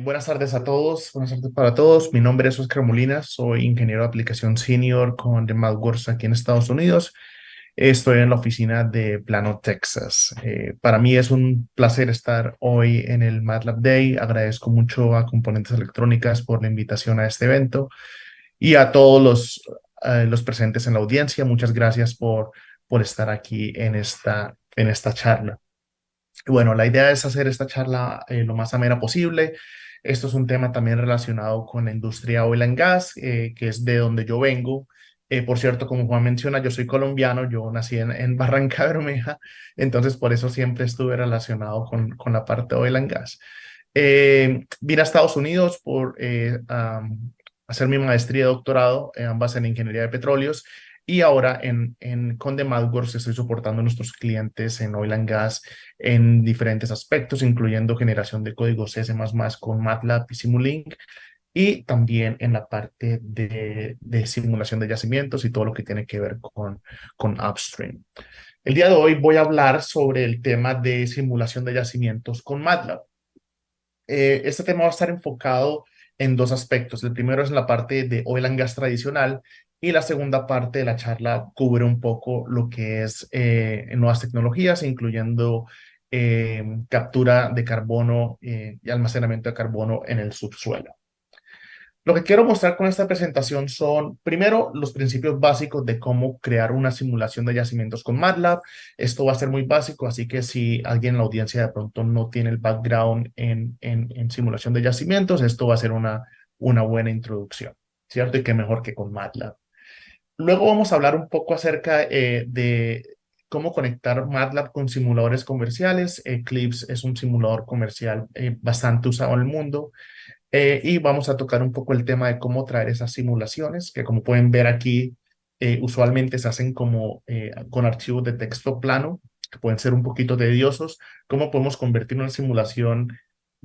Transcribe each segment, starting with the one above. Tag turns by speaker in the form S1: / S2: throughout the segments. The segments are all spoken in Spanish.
S1: Buenas tardes a todos, buenas tardes para todos. Mi nombre es Oscar Molina, soy ingeniero de aplicación senior con The MathWorks aquí en Estados Unidos. Estoy en la oficina de Plano, Texas. Para mí es un placer estar hoy en el MATLAB Day. Agradezco mucho a Componentes Electrónicas por la invitación a este evento y a todos los presentes en la audiencia. Muchas gracias por estar aquí en esta charla. Bueno, la idea es hacer esta charla lo más amena posible. Esto es un tema también relacionado con la industria oil and gas, que es de donde yo vengo. Por cierto, como Juan menciona, yo soy colombiano, yo nací en Barranca Bermeja, entonces por eso siempre estuve relacionado con la parte oil and gas. Vine a Estados Unidos por hacer mi maestría y doctorado, ambas en ingeniería de petróleos, y ahora en Conde MathWorks estoy soportando a nuestros clientes en oil and gas en diferentes aspectos, incluyendo generación de código C++ con MATLAB y Simulink, y también en la parte de simulación de yacimientos y todo lo que tiene que ver con upstream. El día de hoy voy a hablar sobre el tema de simulación de yacimientos con MATLAB. Este tema va a estar enfocado en dos aspectos. El primero es la parte de oil and gas tradicional y la segunda parte de la charla cubre un poco lo que es nuevas tecnologías, incluyendo captura de carbono y almacenamiento de carbono en el subsuelo. Lo que quiero mostrar con esta presentación son, primero, los principios básicos de cómo crear una simulación de yacimientos con MATLAB. Esto va a ser muy básico, así que si alguien en la audiencia de pronto no tiene el background en simulación de yacimientos, esto va a ser una buena introducción, ¿cierto? Y qué mejor que con MATLAB. Luego vamos a hablar un poco acerca de cómo conectar MATLAB con simuladores comerciales. Eclipse es un simulador comercial bastante usado en el mundo. Y vamos a tocar un poco el tema de cómo traer esas simulaciones, que como pueden ver aquí, usualmente se hacen como con archivos de texto plano, que pueden ser un poquito tediosos. ¿Cómo podemos convertir una simulación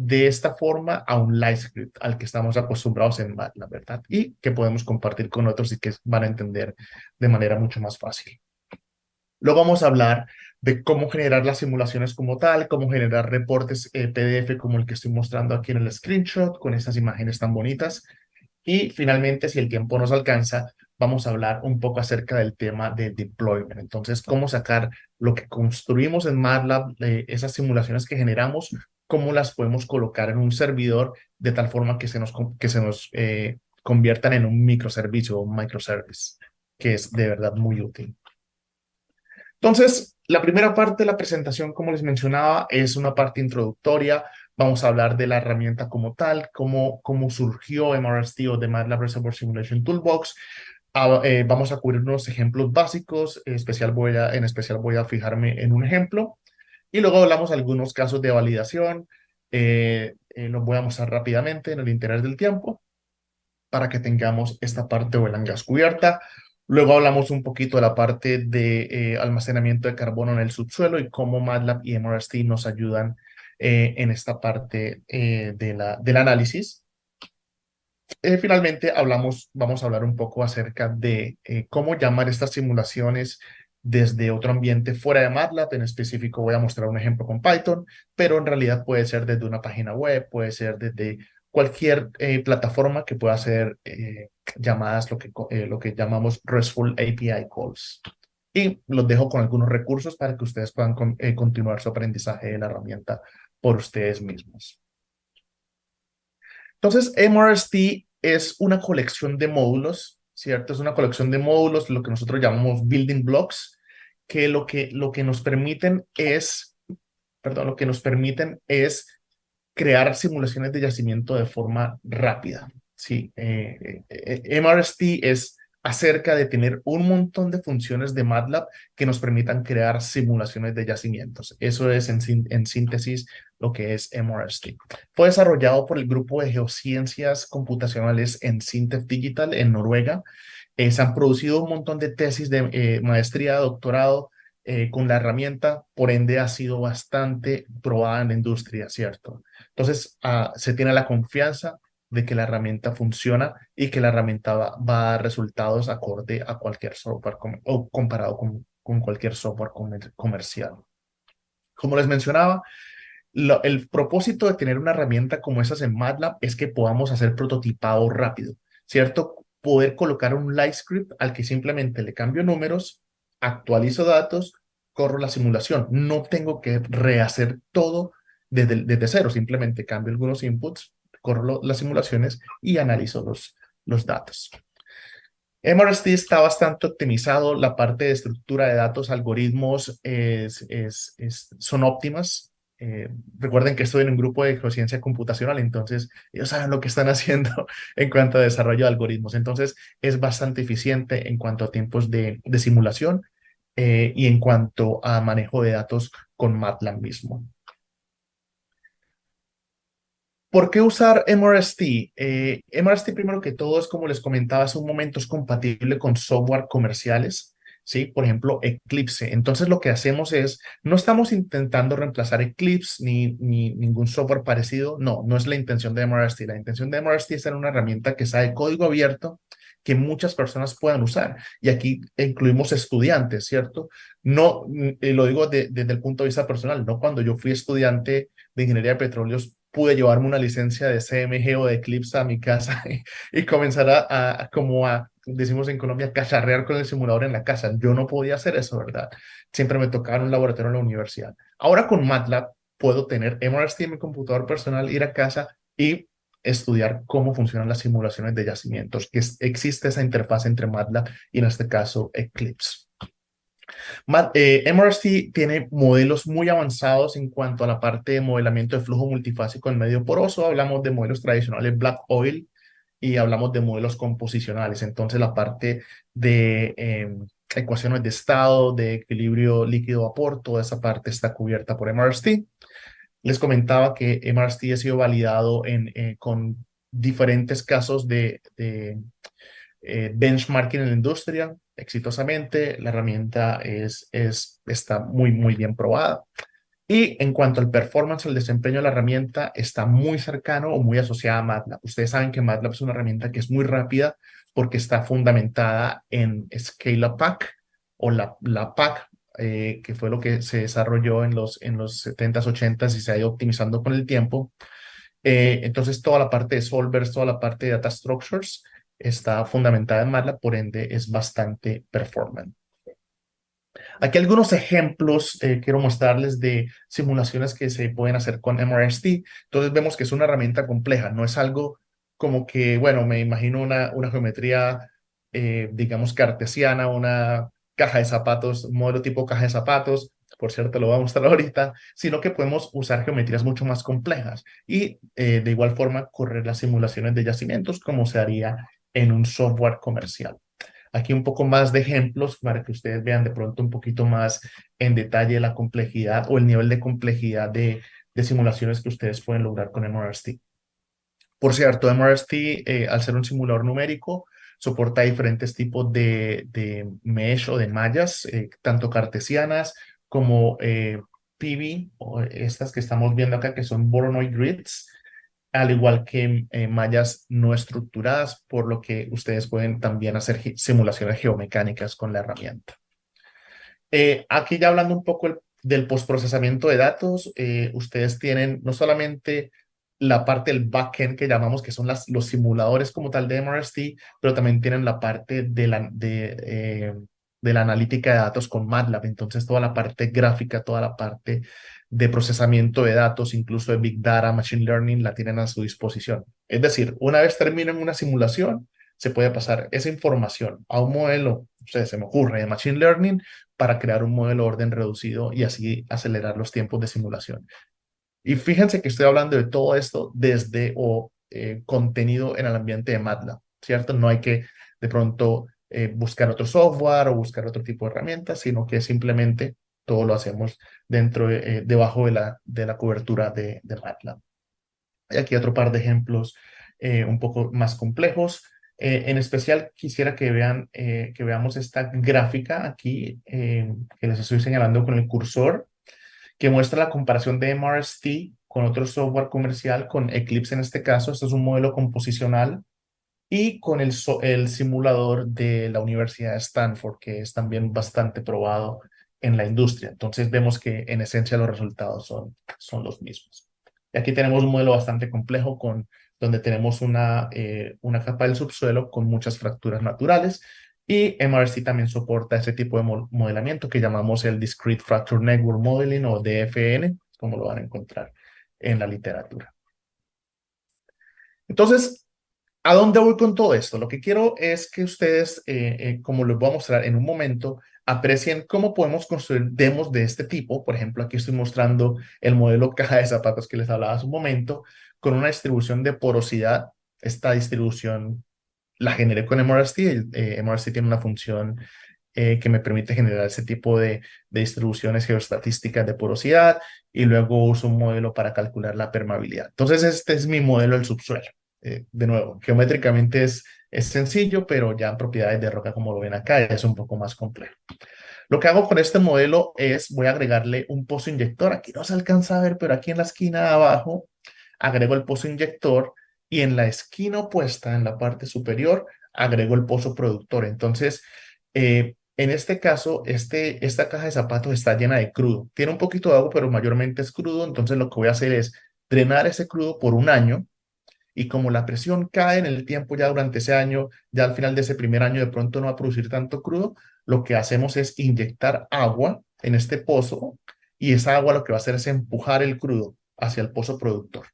S1: de esta forma a un live script al que estamos acostumbrados en MATLAB, ¿verdad? Y que podemos compartir con otros y que van a entender de manera mucho más fácil. Luego vamos a hablar de cómo generar las simulaciones como tal, cómo generar reportes PDF como el que estoy mostrando aquí en el screenshot, con estas imágenes tan bonitas. Y finalmente, si el tiempo nos alcanza, vamos a hablar un poco acerca del tema de deployment. Entonces, cómo sacar lo que construimos en MATLAB, esas simulaciones que generamos, cómo las podemos colocar en un servidor de tal forma que se nos conviertan en un microservicio o un microservice, que es de verdad muy útil. Entonces, la primera parte de la presentación, como les mencionaba, es una parte introductoria. Vamos a hablar de la herramienta como tal, cómo surgió MRST o The MATLAB Reservoir Simulation Toolbox. Vamos a cubrir unos ejemplos básicos, en especial voy a fijarme en un ejemplo. Y luego hablamos de algunos casos de validación. Los voy a mostrar rápidamente en el interés del tiempo para que tengamos esta parte o el gas cubierta. Luego hablamos un poquito de la parte de almacenamiento de carbono en el subsuelo y cómo MATLAB y MRST nos ayudan en esta parte del análisis. Finalmente vamos a hablar un poco acerca de cómo llamar estas simulaciones desde otro ambiente fuera de MATLAB. En específico voy a mostrar un ejemplo con Python, pero en realidad puede ser desde una página web, puede ser desde cualquier plataforma que pueda hacer llamadas, lo que llamamos RESTful API calls. Y los dejo con algunos recursos para que ustedes puedan continuar su aprendizaje de la herramienta por ustedes mismos. Entonces, MRST es una colección de módulos, ¿cierto? Es una colección de módulos, lo que nosotros llamamos building blocks, que lo que nos permiten es, perdón, lo que nos permiten es crear simulaciones de yacimiento de forma rápida. Sí, MRST es acerca de tener un montón de funciones de MATLAB que nos permitan crear simulaciones de yacimientos. Eso es en síntesis lo que es MRST. Fue desarrollado por el grupo de geociencias computacionales en Sintef Digital en Noruega. Se han producido un montón de tesis de maestría, doctorado, con la herramienta, por ende ha sido bastante probada en la industria, ¿cierto? Entonces, se tiene la confianza de que la herramienta funciona y que la herramienta va a dar resultados acorde a cualquier software o comparado con cualquier software comercial. Como les mencionaba, El propósito de tener una herramienta como esas en MATLAB es que podamos hacer prototipado rápido, ¿cierto? Poder colocar un light script al que simplemente le cambio números, actualizo datos, corro la simulación. No tengo que rehacer todo desde cero, simplemente cambio algunos inputs, corro las simulaciones y analizo los datos. MRST está bastante optimizado, la parte de estructura de datos, algoritmos son óptimas. Recuerden que estoy en un grupo de geociencia computacional, entonces ellos saben lo que están haciendo en cuanto a desarrollo de algoritmos. Entonces es bastante eficiente en cuanto a tiempos de simulación y en cuanto a manejo de datos con MATLAB mismo. ¿Por qué usar MRST? MRST, primero que todo, es como les comentaba hace un momento, es compatible con software comerciales, ¿sí? Por ejemplo, Eclipse. Entonces, lo que hacemos es, no estamos intentando reemplazar Eclipse ni ningún software parecido. No, no es la intención de MRST. La intención de MRST es ser una herramienta que sea de código abierto, que muchas personas puedan usar. Y aquí incluimos estudiantes, ¿cierto? No, lo digo desde el punto de vista personal, no cuando yo fui estudiante de ingeniería de petróleos pude llevarme una licencia de CMG o de Eclipse a mi casa y comenzar como decimos en Colombia, cacharrear con el simulador en la casa. Yo no podía hacer eso, ¿verdad? Siempre me tocaba en un laboratorio en la universidad. Ahora con MATLAB puedo tener MRST en mi computador personal, ir a casa y estudiar cómo funcionan las simulaciones de yacimientos, que existe esa interfaz entre MATLAB y en este caso Eclipse. MRST tiene modelos muy avanzados en cuanto a la parte de modelamiento de flujo multifásico en medio poroso. Hablamos de modelos tradicionales Black Oil y hablamos de modelos composicionales. Entonces, la parte de ecuaciones de estado, de equilibrio líquido-vapor, toda esa parte está cubierta por MRST. Les comentaba que MRST ha sido validado con diferentes casos de benchmarking en la industria exitosamente. La herramienta está muy, muy bien probada. Y en cuanto al performance, el desempeño de la herramienta está muy cercano o muy asociada a MATLAB. Ustedes saben que MATLAB es una herramienta que es muy rápida porque está fundamentada en Scala-Pack o la PAC, que fue lo que se desarrolló en los 70s, 80s y se ha ido optimizando con el tiempo. Entonces, toda la parte de solvers, toda la parte de data structures está fundamentada en MATLAB, por ende es bastante performant. Aquí algunos ejemplos quiero mostrarles de simulaciones que se pueden hacer con MRST. Entonces vemos que es una herramienta compleja, no es algo como que, bueno, me imagino una geometría, digamos, cartesiana, una caja de zapatos, un modelo tipo caja de zapatos, por cierto, lo voy a mostrar ahorita, sino que podemos usar geometrías mucho más complejas y de igual forma correr las simulaciones de yacimientos como se haría en un software comercial. Aquí un poco más de ejemplos para que ustedes vean de pronto un poquito más en detalle la complejidad o el nivel de complejidad de simulaciones que ustedes pueden lograr con MRST. Por cierto, MRST, al ser un simulador numérico, soporta diferentes tipos de mesh o de mallas, tanto cartesianas como PV, o estas que estamos viendo acá, que son Voronoi grids, al igual que mallas no estructuradas, por lo que ustedes pueden también hacer simulaciones geomecánicas con la herramienta. Aquí ya hablando un poco del postprocesamiento de datos, ustedes tienen no solamente la parte del backend que llamamos, que son los simuladores como tal de MRST, pero también tienen la parte de la analítica de datos con MATLAB. Entonces, toda la parte gráfica, toda la parte de procesamiento de datos, incluso de Big Data, Machine Learning, la tienen a su disposición. Es decir, una vez terminen una simulación, se puede pasar esa información a un modelo, o sea, se me ocurre, de Machine Learning para crear un modelo de orden reducido y así acelerar los tiempos de simulación. Y fíjense que estoy hablando de todo esto desde contenido en el ambiente de MATLAB, ¿cierto? No hay que de pronto buscar otro software o buscar otro tipo de herramientas, sino que simplemente todo lo hacemos debajo de la cobertura de MATLAB. Y aquí otro par de ejemplos un poco más complejos. En especial quisiera que veamos esta gráfica aquí que les estoy señalando con el cursor, que muestra la comparación de MRST con otro software comercial, con Eclipse en este caso. Este es un modelo composicional y con el simulador de la Universidad de Stanford, que es también bastante probado en la industria. Entonces vemos que en esencia los resultados son los mismos. Y aquí tenemos un modelo bastante complejo donde tenemos una capa del subsuelo con muchas fracturas naturales y MRC también soporta ese tipo de modelamiento que llamamos el Discrete Fracture Network Modeling o DFN, como lo van a encontrar en la literatura. Entonces, ¿a dónde voy con todo esto? Lo que quiero es que ustedes, como les voy a mostrar en un momento, aprecien cómo podemos construir demos de este tipo. Por ejemplo, aquí estoy mostrando el modelo caja de zapatos que les hablaba hace un momento, con una distribución de porosidad. Esta distribución la generé con MRST. MRST tiene una función que me permite generar ese tipo de distribuciones geostatísticas de porosidad y luego uso un modelo para calcular la permeabilidad. Entonces, este es mi modelo del subsuelo. De nuevo, geométricamente es sencillo, pero ya en propiedades de roca, como lo ven acá, es un poco más complejo. Lo que hago con este modelo es, voy a agregarle un pozo inyector. Aquí no se alcanza a ver, pero aquí en la esquina de abajo agrego el pozo inyector y en la esquina opuesta, en la parte superior, agrego el pozo productor. Entonces, en este caso, esta caja de zapatos está llena de crudo. Tiene un poquito de agua, pero mayormente es crudo. Entonces, lo que voy a hacer es drenar ese crudo por un año y como la presión cae en el tiempo ya durante ese año, ya al final de ese primer año de pronto no va a producir tanto crudo, lo que hacemos es inyectar agua en este pozo y esa agua lo que va a hacer es empujar el crudo hacia el pozo productor.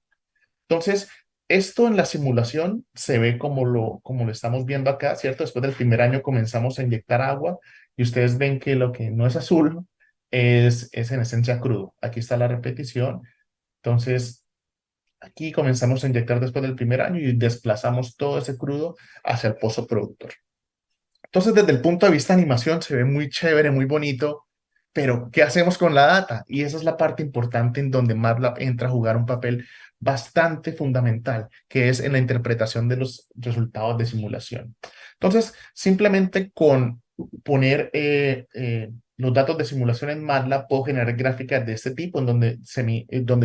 S1: Entonces, esto en la simulación se ve como lo estamos viendo acá, ¿cierto? Después del primer año comenzamos a inyectar agua y ustedes ven que lo que no es azul es en esencia crudo. Aquí está la repetición. Entonces, aquí comenzamos a inyectar después del primer año y desplazamos todo ese crudo hacia el pozo productor. Entonces, desde el punto de vista de animación, se ve muy chévere, muy bonito, pero ¿qué hacemos con la data? Y esa es la parte importante en donde MATLAB entra a jugar un papel bastante fundamental, que es en la interpretación de los resultados de simulación. Entonces, simplemente con poner los datos de simulación en MATLAB, puedo generar gráficas de este tipo, donde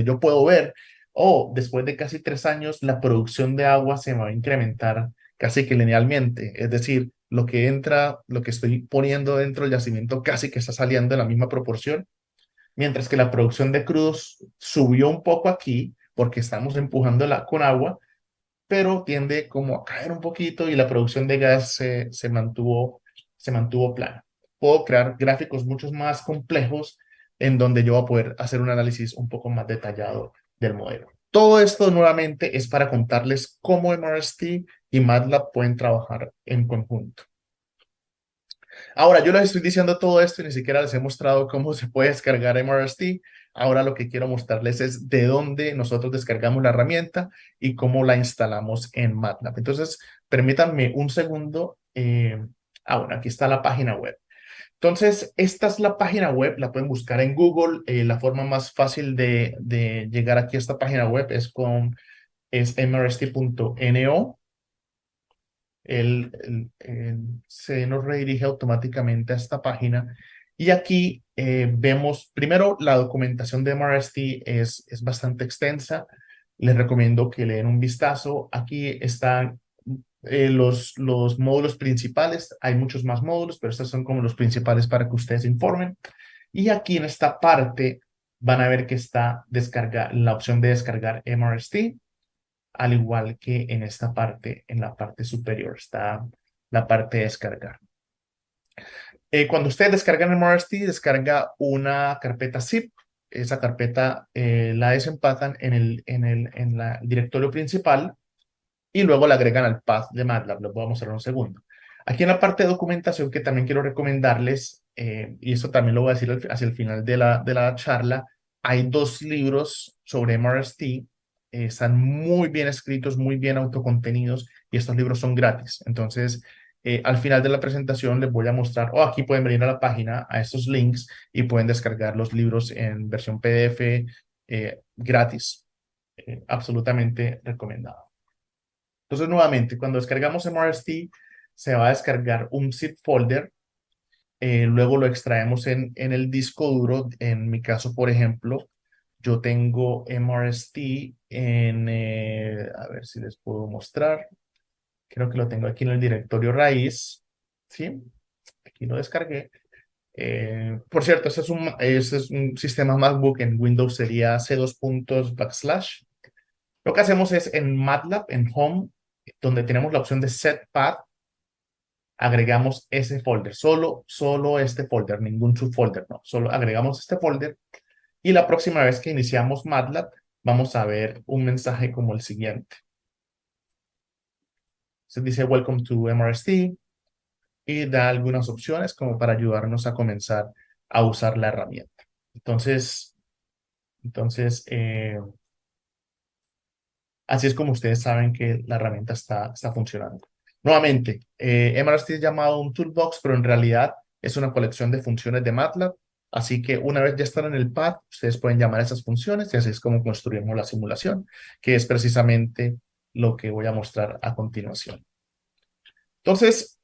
S1: yo puedo ver, oh, después de casi 3 años, la producción de agua se va a incrementar casi que linealmente. Es decir, lo que entra, lo que estoy poniendo dentro del yacimiento casi que está saliendo en la misma proporción, mientras que la producción de crudos subió un poco aquí porque estamos empujándola con agua, pero tiende como a caer un poquito y la producción de gas se mantuvo plana. Puedo crear gráficos mucho más complejos en donde yo voy a poder hacer un análisis un poco más detallado del modelo. Todo esto nuevamente es para contarles cómo MRST y MATLAB pueden trabajar en conjunto. Ahora, yo les estoy diciendo todo esto y ni siquiera les he mostrado cómo se puede descargar MRST. Ahora lo que quiero mostrarles es de dónde nosotros descargamos la herramienta y cómo la instalamos en MATLAB. Entonces, permítanme un segundo. Bueno, aquí está la página web. Entonces, esta es la página web, la pueden buscar en Google. La forma más fácil de llegar aquí a esta página web es mrst.no. Se nos redirige automáticamente a esta página y aquí vemos primero la documentación de MRST es bastante extensa. Les recomiendo que le den un vistazo. Aquí están los módulos principales. Hay muchos más módulos, pero estos son como los principales para que ustedes se informen. Y aquí en esta parte van a ver que está la opción de descargar MRST, al igual que en esta parte, en la parte superior, está la parte de descargar. Cuando ustedes descargan el MRST, descarga una carpeta zip. Esa carpeta la desempatan en el directorio principal y luego la agregan al path de MATLAB. Lo voy a mostrar en un segundo. Aquí en la parte de documentación que también quiero recomendarles, y esto también lo voy a decir hacia el final de la charla, hay 2 libros sobre MRST. Están muy bien escritos, muy bien autocontenidos y estos libros son gratis. Entonces, al final de la presentación les voy a mostrar, o aquí pueden venir a la página, a estos links y pueden descargar los libros en versión PDF gratis. Absolutamente recomendado. Entonces, nuevamente, cuando descargamos MRST, se va a descargar un zip folder. Luego lo extraemos en el disco duro. En mi caso, por ejemplo, yo tengo MRST a ver si les puedo mostrar. Creo que lo tengo aquí en el directorio raíz. ¿Sí? Aquí lo descargué. Por cierto, este es un sistema MacBook. En Windows sería C2 puntos backslash. Lo que hacemos es en MATLAB, en Home, donde tenemos la opción de Set Path, agregamos ese folder, solo este folder, ningún subfolder, no, solo agregamos este folder y la próxima vez que iniciamos MATLAB vamos a ver un mensaje como el siguiente. Se dice Welcome to MRST y da algunas opciones como para ayudarnos a comenzar a usar la herramienta. Entonces, así es como ustedes saben que la herramienta está funcionando. Nuevamente, MRST es llamado un toolbox, pero en realidad es una colección de funciones de MATLAB. Así que una vez ya están en el pad, ustedes pueden llamar a esas funciones y así es como construimos la simulación, que es precisamente lo que voy a mostrar a continuación. Entonces,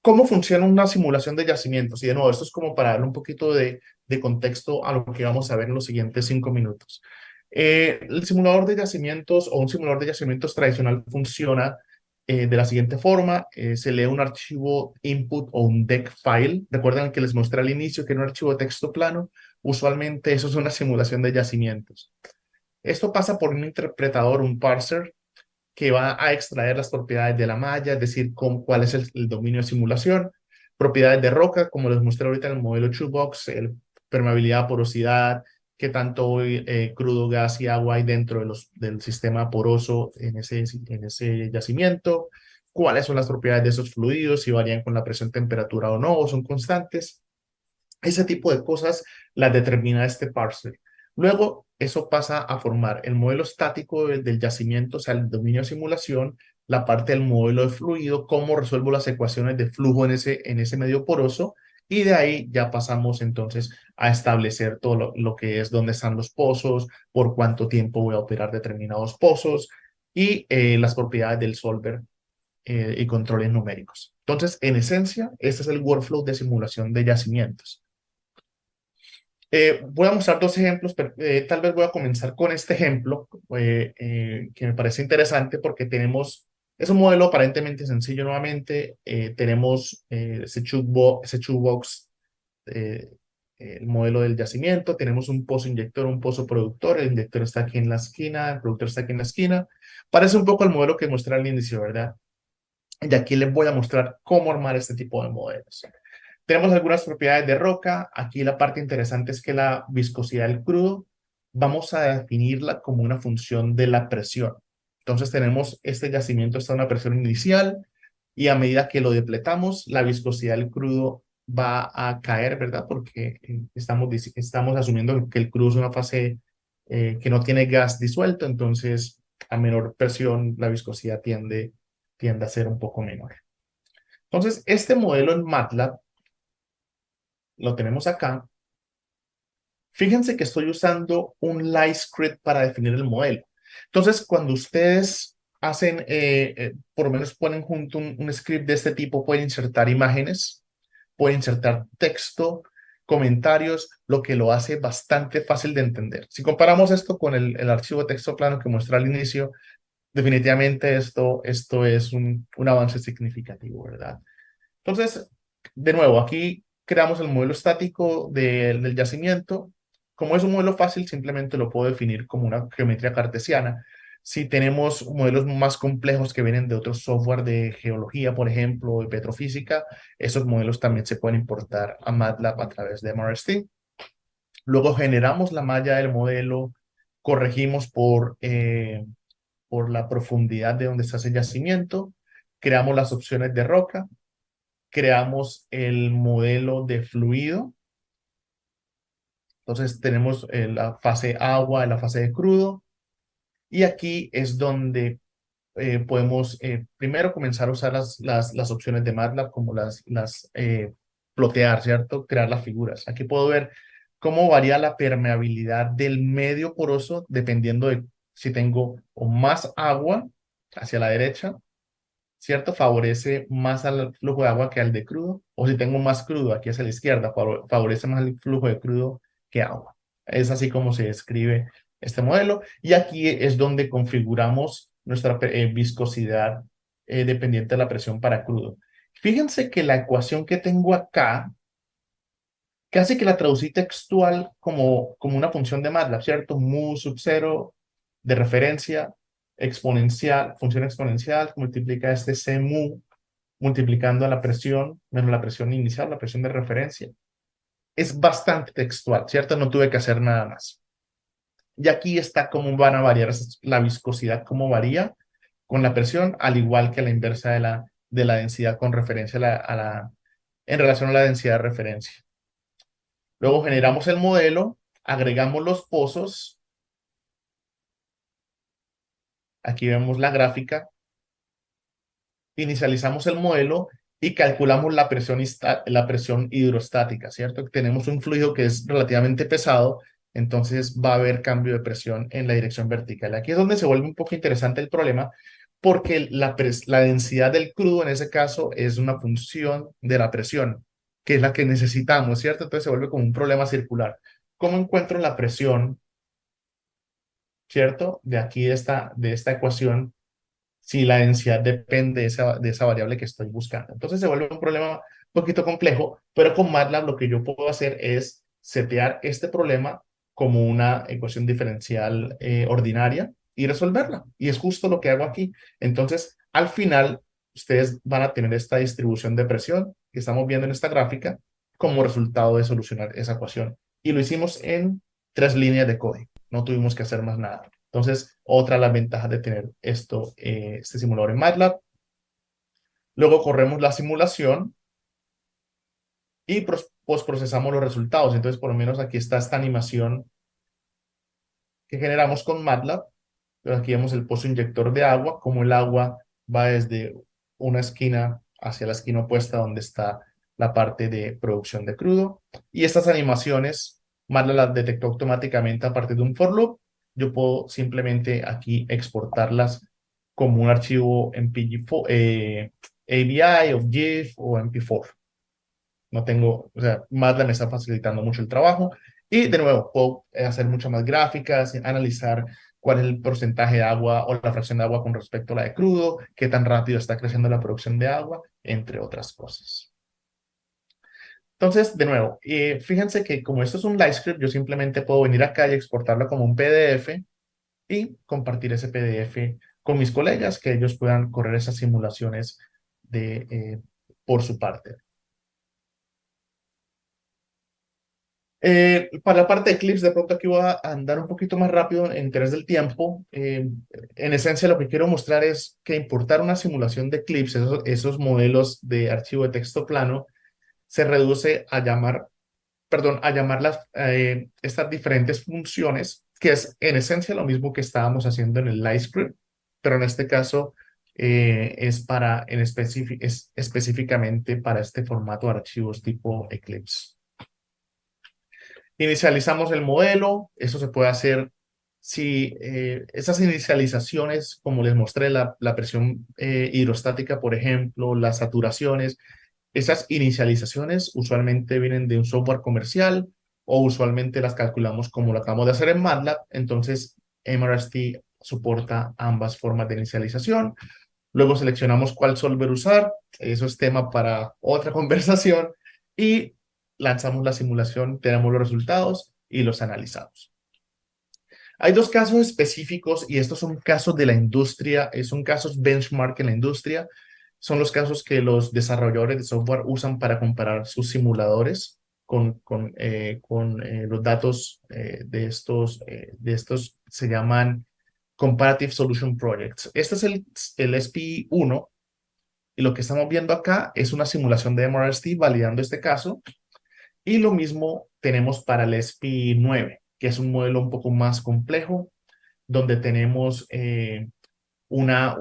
S1: ¿cómo funciona una simulación de yacimientos? Y de nuevo, esto es como para darle un poquito de contexto a lo que vamos a ver en los siguientes 5 minutos. El simulador de yacimientos o un simulador de yacimientos tradicional funciona de la siguiente forma. Se lee un archivo input o un deck file. Recuerden que les mostré al inicio que era un archivo de texto plano. Usualmente eso es una simulación de yacimientos. Esto pasa por un interpretador, un parser, que va a extraer las propiedades de la malla, es decir, cuál es el dominio de simulación, propiedades de roca, como les mostré ahorita en el modelo Shoebox, permeabilidad, porosidad, qué tanto crudo, gas y agua hay dentro del sistema poroso en ese yacimiento, cuáles son las propiedades de esos fluidos, si varían con la presión, temperatura o no, o son constantes. Ese tipo de cosas las determina este parser. Luego, eso pasa a formar el modelo estático del yacimiento, o sea, el dominio de simulación, la parte del modelo de fluido, cómo resuelvo las ecuaciones de flujo en ese medio poroso, y de ahí ya pasamos entonces a establecer todo lo que es dónde están los pozos, por cuánto tiempo voy a operar determinados pozos y las propiedades del solver y controles numéricos. Entonces, en esencia, este es el workflow de simulación de yacimientos. Voy a mostrar dos ejemplos, pero tal vez voy a comenzar con este ejemplo que me parece interesante porque es un modelo aparentemente sencillo nuevamente. Tenemos ese shoebox, eh, el modelo del yacimiento, tenemos un pozo inyector, un pozo productor, el inyector está aquí en la esquina, el productor está aquí en la esquina. Parece un poco el modelo que mostré al inicio, ¿verdad? Y aquí les voy a mostrar cómo armar este tipo de modelos. Tenemos algunas propiedades de roca. Aquí la parte interesante es que la viscosidad del crudo vamos a definirla como una función de la presión. Entonces tenemos este yacimiento está a una presión inicial y a medida que lo depletamos, la viscosidad del crudo va a caer, ¿verdad? Porque estamos asumiendo que el crudo es una fase que no tiene gas disuelto, entonces a menor presión la viscosidad tiende a ser un poco menor. Entonces, este modelo en MATLAB lo tenemos acá. Fíjense que estoy usando un light script para definir el modelo. Entonces, cuando ustedes hacen, por lo menos ponen junto un script de este tipo, pueden insertar imágenes, pueden insertar texto, comentarios, lo que lo hace bastante fácil de entender. Si comparamos esto con el archivo de texto plano que muestra al inicio, definitivamente esto es un avance significativo, ¿verdad? Entonces, de nuevo, aquí creamos el modelo estático del yacimiento. Como es un modelo fácil, simplemente lo puedo definir como una geometría cartesiana. Si tenemos modelos más complejos que vienen de otros software de geología, por ejemplo, o de petrofísica, esos modelos también se pueden importar a MATLAB a través de MRST. Luego generamos la malla del modelo, corregimos por la profundidad de donde está ese yacimiento, creamos las opciones de roca, creamos el modelo de fluido. Entonces tenemos la fase agua, la fase de crudo. Y aquí es donde podemos primero comenzar a usar las opciones de MATLAB como plotear, ¿cierto? Crear las figuras. Aquí puedo ver cómo varía la permeabilidad del medio poroso dependiendo de si tengo o más agua hacia la derecha, ¿cierto? Favorece más al flujo de agua que al de crudo. O si tengo más crudo aquí hacia la izquierda, favorece más el flujo de crudo que agua. Es así como se describe este modelo. Y aquí es donde configuramos nuestra viscosidad dependiente de la presión para crudo. Fíjense que la ecuación que tengo acá Casi que la traducí textual como una función de MATLAB, ¿cierto? Mu sub 0 de referencia exponencial, función exponencial, que multiplica este C mu multiplicando a la presión menos la presión inicial, la presión de referencia. Es bastante textual, ¿cierto? No tuve que hacer nada más. Y aquí está cómo van a variar la viscosidad, cómo varía con la presión, al igual que la inversa de la densidad con referencia en relación a la densidad de referencia. Luego generamos el modelo, agregamos los pozos. Aquí vemos la gráfica. Inicializamos el modelo y calculamos la presión hidrostática, ¿cierto? Tenemos un fluido que es relativamente pesado, entonces va a haber cambio de presión en la dirección vertical. Aquí es donde se vuelve un poco interesante el problema, porque la densidad del crudo en ese caso es una función de la presión, que es la que necesitamos, ¿cierto? Entonces se vuelve como un problema circular. ¿Cómo encuentro la presión, ¿cierto? De aquí de esta ecuación si la densidad depende de esa variable que estoy buscando. Entonces se vuelve un problema un poquito complejo, pero con MATLAB lo que yo puedo hacer es setear este problema como una ecuación diferencial ordinaria y resolverla. Y es justo lo que hago aquí. Entonces, al final, ustedes van a tener esta distribución de presión que estamos viendo en esta gráfica como resultado de solucionar esa ecuación. Y lo hicimos en 3 líneas de código. No tuvimos que hacer más nada. Entonces, otra de las ventajas de tener este simulador en MATLAB. Luego corremos la simulación y postprocesamos los resultados. Entonces, por lo menos aquí está esta animación que generamos con MATLAB. Entonces, aquí vemos el pozo inyector de agua, como el agua va desde una esquina hacia la esquina opuesta donde está la parte de producción de crudo. Y estas animaciones, MATLAB las detectó automáticamente a partir de un for loop. Yo puedo simplemente aquí exportarlas como un archivo en PG4, AVI o GIF o MP4. No tengo, o sea, MATLAB me está facilitando mucho el trabajo. Y de nuevo, puedo hacer muchas más gráficas, analizar cuál es el porcentaje de agua o la fracción de agua con respecto a la de crudo, qué tan rápido está creciendo la producción de agua, entre otras cosas. Entonces, de nuevo, fíjense que como esto es un LiveScript, yo simplemente puedo venir acá y exportarlo como un PDF y compartir ese PDF con mis colegas, que ellos puedan correr esas simulaciones por su parte. Para la parte de clips, de pronto aquí voy a andar un poquito más rápido en interés del tiempo. En esencia, lo que quiero mostrar es que importar una simulación de clips, esos modelos de archivo de texto plano, se reduce a llamar, perdón, a llamar estas diferentes funciones, que es en esencia lo mismo que estábamos haciendo en el LiveScript, pero en este caso es específicamente para este formato de archivos tipo Eclipse. Inicializamos el modelo, eso se puede hacer si esas inicializaciones, como les mostré, la presión hidrostática, por ejemplo, las saturaciones, esas inicializaciones usualmente vienen de un software comercial o usualmente las calculamos como lo acabamos de hacer en MATLAB, entonces MRST soporta ambas formas de inicialización. Luego seleccionamos cuál solver usar, eso es tema para otra conversación, y lanzamos la simulación, tenemos los resultados y los analizamos. Hay dos casos específicos y estos son casos de la industria, son casos benchmark en la industria, son los casos que los desarrolladores de software usan para comparar sus simuladores con los datos de estos se llaman Comparative Solution Projects. Este es el SPI-1 y lo que estamos viendo acá es una simulación de MRST validando este caso. Y lo mismo tenemos para el SPI-9, que es un modelo un poco más complejo, donde tenemos una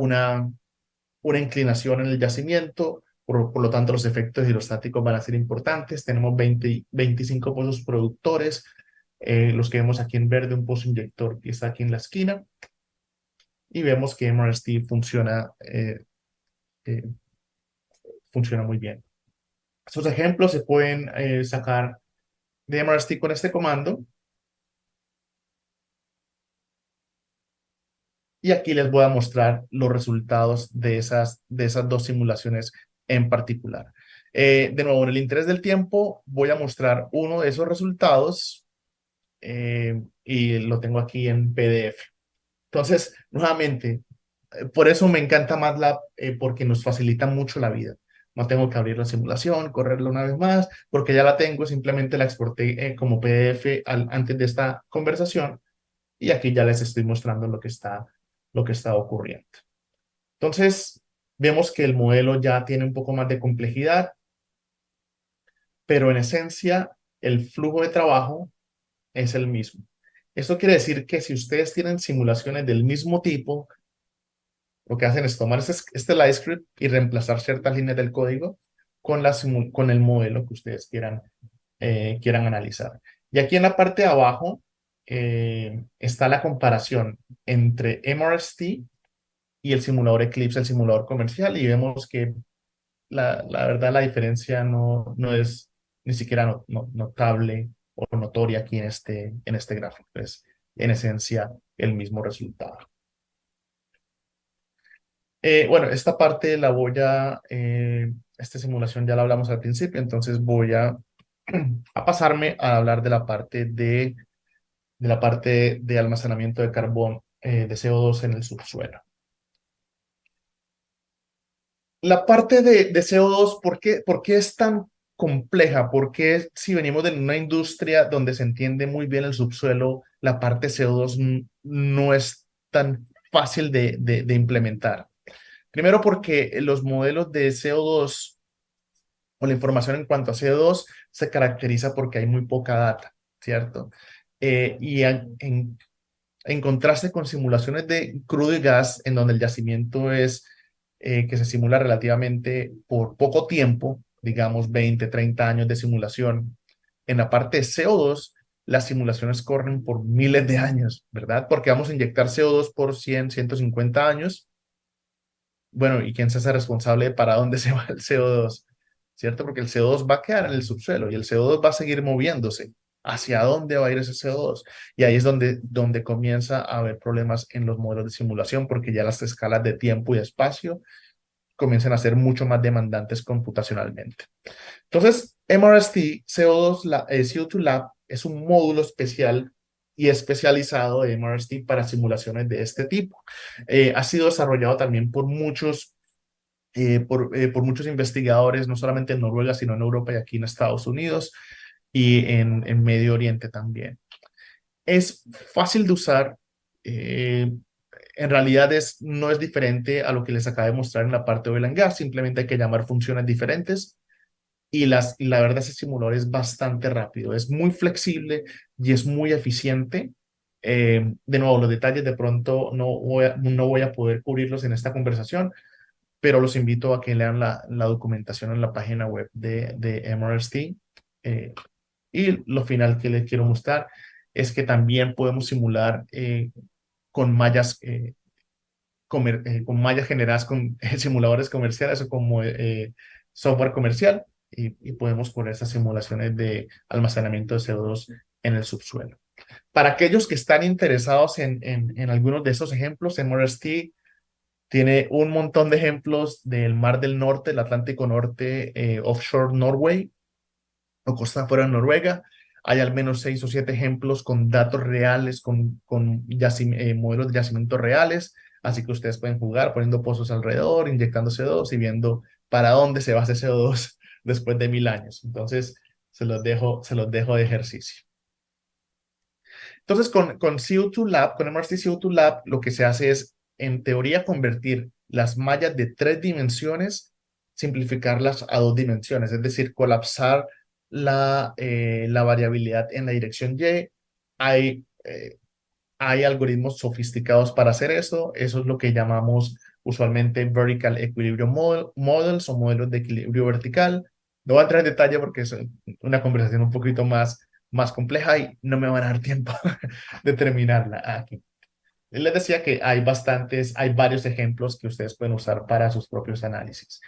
S1: inclinación en el yacimiento, por lo tanto los efectos hidrostáticos van a ser importantes. Tenemos 25 pozos productores, los que vemos aquí en verde, un pozo inyector que está aquí en la esquina, y vemos que MRST eh, funciona muy bien. Estos ejemplos se pueden sacar de MRST con este comando. Y aquí les voy a mostrar los resultados de esas dos simulaciones en particular. De nuevo, en el interés del tiempo, voy a mostrar uno de esos resultados y lo tengo aquí en PDF. Entonces, nuevamente, por eso me encanta MATLAB, porque nos facilita mucho la vida. No tengo que abrir la simulación, correrla una vez más, porque ya la tengo, simplemente la exporté como PDF antes de esta conversación y aquí ya les estoy mostrando lo que está ocurriendo. Entonces, vemos que el modelo ya tiene un poco más de complejidad, pero en esencia el flujo de trabajo es el mismo. Esto quiere decir que si ustedes tienen simulaciones del mismo tipo, lo que hacen es tomar este LiveScript y reemplazar ciertas líneas del código con el modelo que ustedes quieran analizar. Y aquí en la parte de abajo está la comparación entre MRST y el simulador Eclipse, el simulador comercial, y vemos que la verdad la diferencia no es ni siquiera notable o notoria aquí en este gráfico. Es en esencia el mismo resultado. Bueno, esta parte esta simulación ya la hablamos al principio, entonces voy a pasarme a hablar de la parte de almacenamiento de carbón, de CO2 en el subsuelo. La parte de CO2, por qué es tan compleja? Porque si venimos de una industria donde se entiende muy bien el subsuelo, la parte CO2 no es tan fácil de implementar. Primero porque los modelos de CO2 o la información en cuanto a CO2 se caracteriza porque hay muy poca data, ¿cierto? En contraste con simulaciones de crudo y gas, en donde el yacimiento es que se simula relativamente por poco tiempo, digamos 20, 30 años de simulación. En la parte de CO2, las simulaciones corren por miles de años, ¿verdad? Porque vamos a inyectar CO2 por 100, 150 años. Bueno, ¿y quién se hace responsable de para dónde se va el CO2? ¿Cierto? Porque el CO2 va a quedar en el subsuelo y el CO2 va a seguir moviéndose. ¿Hacia dónde va a ir ese CO2? Y ahí es donde comienza a haber problemas en los modelos de simulación, porque ya las escalas de tiempo y espacio comienzan a ser mucho más demandantes computacionalmente. Entonces, MRST CO2 Lab es un módulo especial y especializado de MRST para simulaciones de este tipo. Ha sido desarrollado también por muchos investigadores, no solamente en Noruega, sino en Europa y aquí en Estados Unidos y en Medio Oriente también. Es fácil de usar. En realidad no es diferente a lo que les acabo de mostrar en la parte de oil and gas, simplemente hay que llamar funciones diferentes y la verdad ese simulador es bastante rápido, es muy flexible y es muy eficiente. De nuevo, los detalles de pronto no voy a poder cubrirlos en esta conversación, pero los invito a que lean la documentación en la página web de MRST. Eh, y lo final que les quiero mostrar es que también podemos simular con mallas, con mallas generadas con simuladores comerciales o como software comercial y podemos poner esas simulaciones de almacenamiento de CO2 en el subsuelo. Para aquellos que están interesados en algunos de esos ejemplos, MRST tiene un montón de ejemplos del Mar del Norte, el Atlántico Norte, offshore Norway o costa afuera de Noruega. Hay al menos 6 o 7 ejemplos con datos reales, con modelos de yacimientos reales. Así que ustedes pueden jugar poniendo pozos alrededor, inyectando CO2 y viendo para dónde se va ese CO2 después de 1000 años. Entonces, se los dejo de ejercicio. Entonces, con CO2 Lab, con MRC CO2 Lab, lo que se hace es, en teoría, convertir las mallas de 3 dimensiones, simplificarlas a 2 dimensiones, es decir, colapsar la variabilidad en la dirección Y. Hay, eh, hay algoritmos sofisticados para hacer eso. Eso es lo que llamamos usualmente Vertical Equilibrium Models o modelos de equilibrio vertical. No voy a entrar en detalle porque es una conversación un poquito más compleja y no me van a dar tiempo de terminarla aquí. Les decía que hay varios ejemplos que ustedes pueden usar para sus propios análisis.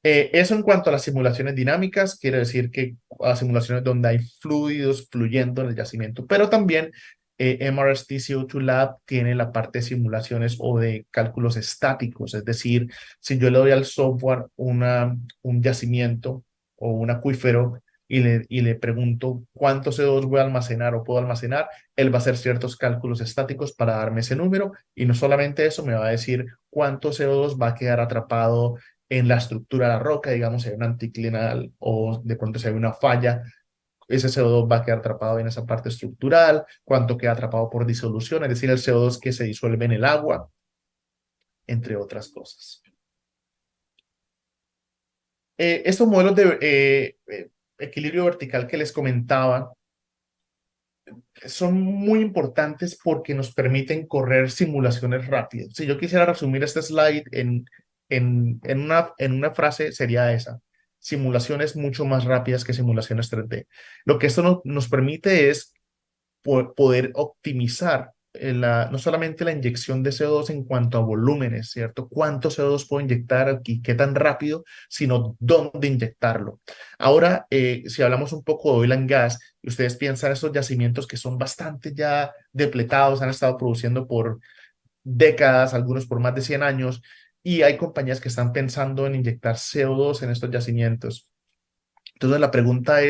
S1: Eso en cuanto a las simulaciones dinámicas, quiere decir que a simulaciones donde hay fluidos fluyendo en el yacimiento, pero también MRST CO2 Lab tiene la parte de simulaciones o de cálculos estáticos, es decir, si yo le doy al software un yacimiento o un acuífero y le pregunto cuánto CO2 voy a almacenar o puedo almacenar, él va a hacer ciertos cálculos estáticos para darme ese número y no solamente eso, me va a decir cuánto CO2 va a quedar atrapado en la estructura de la roca, digamos, si hay un anticlinal o de pronto si hay una falla, ese CO2 va a quedar atrapado en esa parte estructural, cuánto queda atrapado por disolución, es decir, el CO2 que se disuelve en el agua, entre otras cosas. Estos modelos de equilibrio vertical que les comentaba son muy importantes porque nos permiten correr simulaciones rápidas. Si yo quisiera resumir este slide en una frase, sería esa. Simulaciones mucho más rápidas que simulaciones 3D. Lo que esto nos permite es poder optimizar no solamente la inyección de CO2 en cuanto a volúmenes, ¿cierto? ¿Cuánto CO2 puedo inyectar y qué tan rápido, sino dónde inyectarlo? Ahora, si hablamos un poco de oil and gas, y ustedes piensan estos yacimientos que son bastante ya depletados, han estado produciendo por décadas, algunos por más de 100 años, y hay compañías que están pensando en inyectar CO2 en estos yacimientos. Entonces la pregunta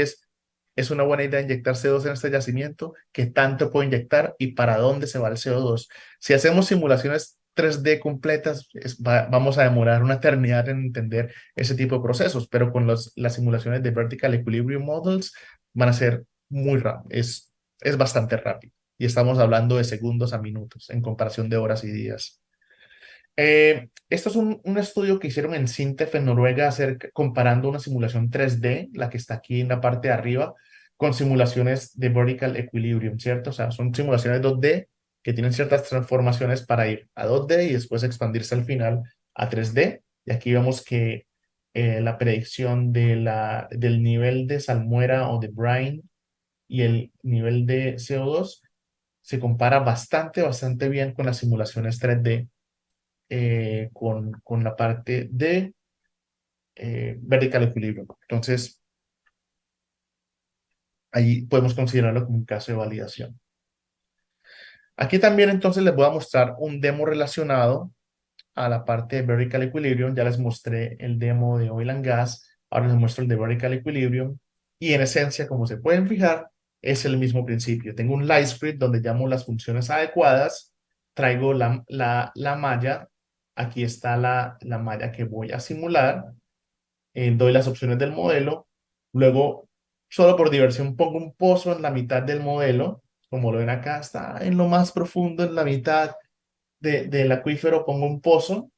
S1: ¿es una buena idea inyectar CO2 en este yacimiento? ¿Qué tanto puedo inyectar y para dónde se va el CO2? Si hacemos simulaciones 3D completas, vamos a demorar una eternidad en entender ese tipo de procesos, pero con las simulaciones de Vertical Equilibrium Models van a ser muy rápido, es bastante rápido. Y estamos hablando de segundos a minutos en comparación de horas y días. Esto es un estudio que hicieron en SINTEF en Noruega comparando una simulación 3D, la que está aquí en la parte de arriba, con simulaciones de vertical equilibrium, ¿cierto? O sea, son simulaciones 2D que tienen ciertas transformaciones para ir a 2D y después expandirse al final a 3D. Y aquí vemos que la predicción del nivel de salmuera o de brine y el nivel de CO2 se compara bastante bien con las simulaciones 3D con la parte de vertical equilibrium. Entonces, ahí podemos considerarlo como un caso de validación. Aquí también entonces les voy a mostrar un demo relacionado a la parte de vertical equilibrium. Ya les mostré el demo de oil and gas, ahora les muestro el de vertical equilibrium y en esencia, como se pueden fijar, es el mismo principio. Tengo un light script donde llamo las funciones adecuadas, traigo la malla, aquí está la malla que voy a simular, doy las opciones del modelo, luego, solo por diversión, pongo un pozo en la mitad del modelo, como lo ven acá, está en lo más profundo, en la mitad del acuífero, pongo un pozo,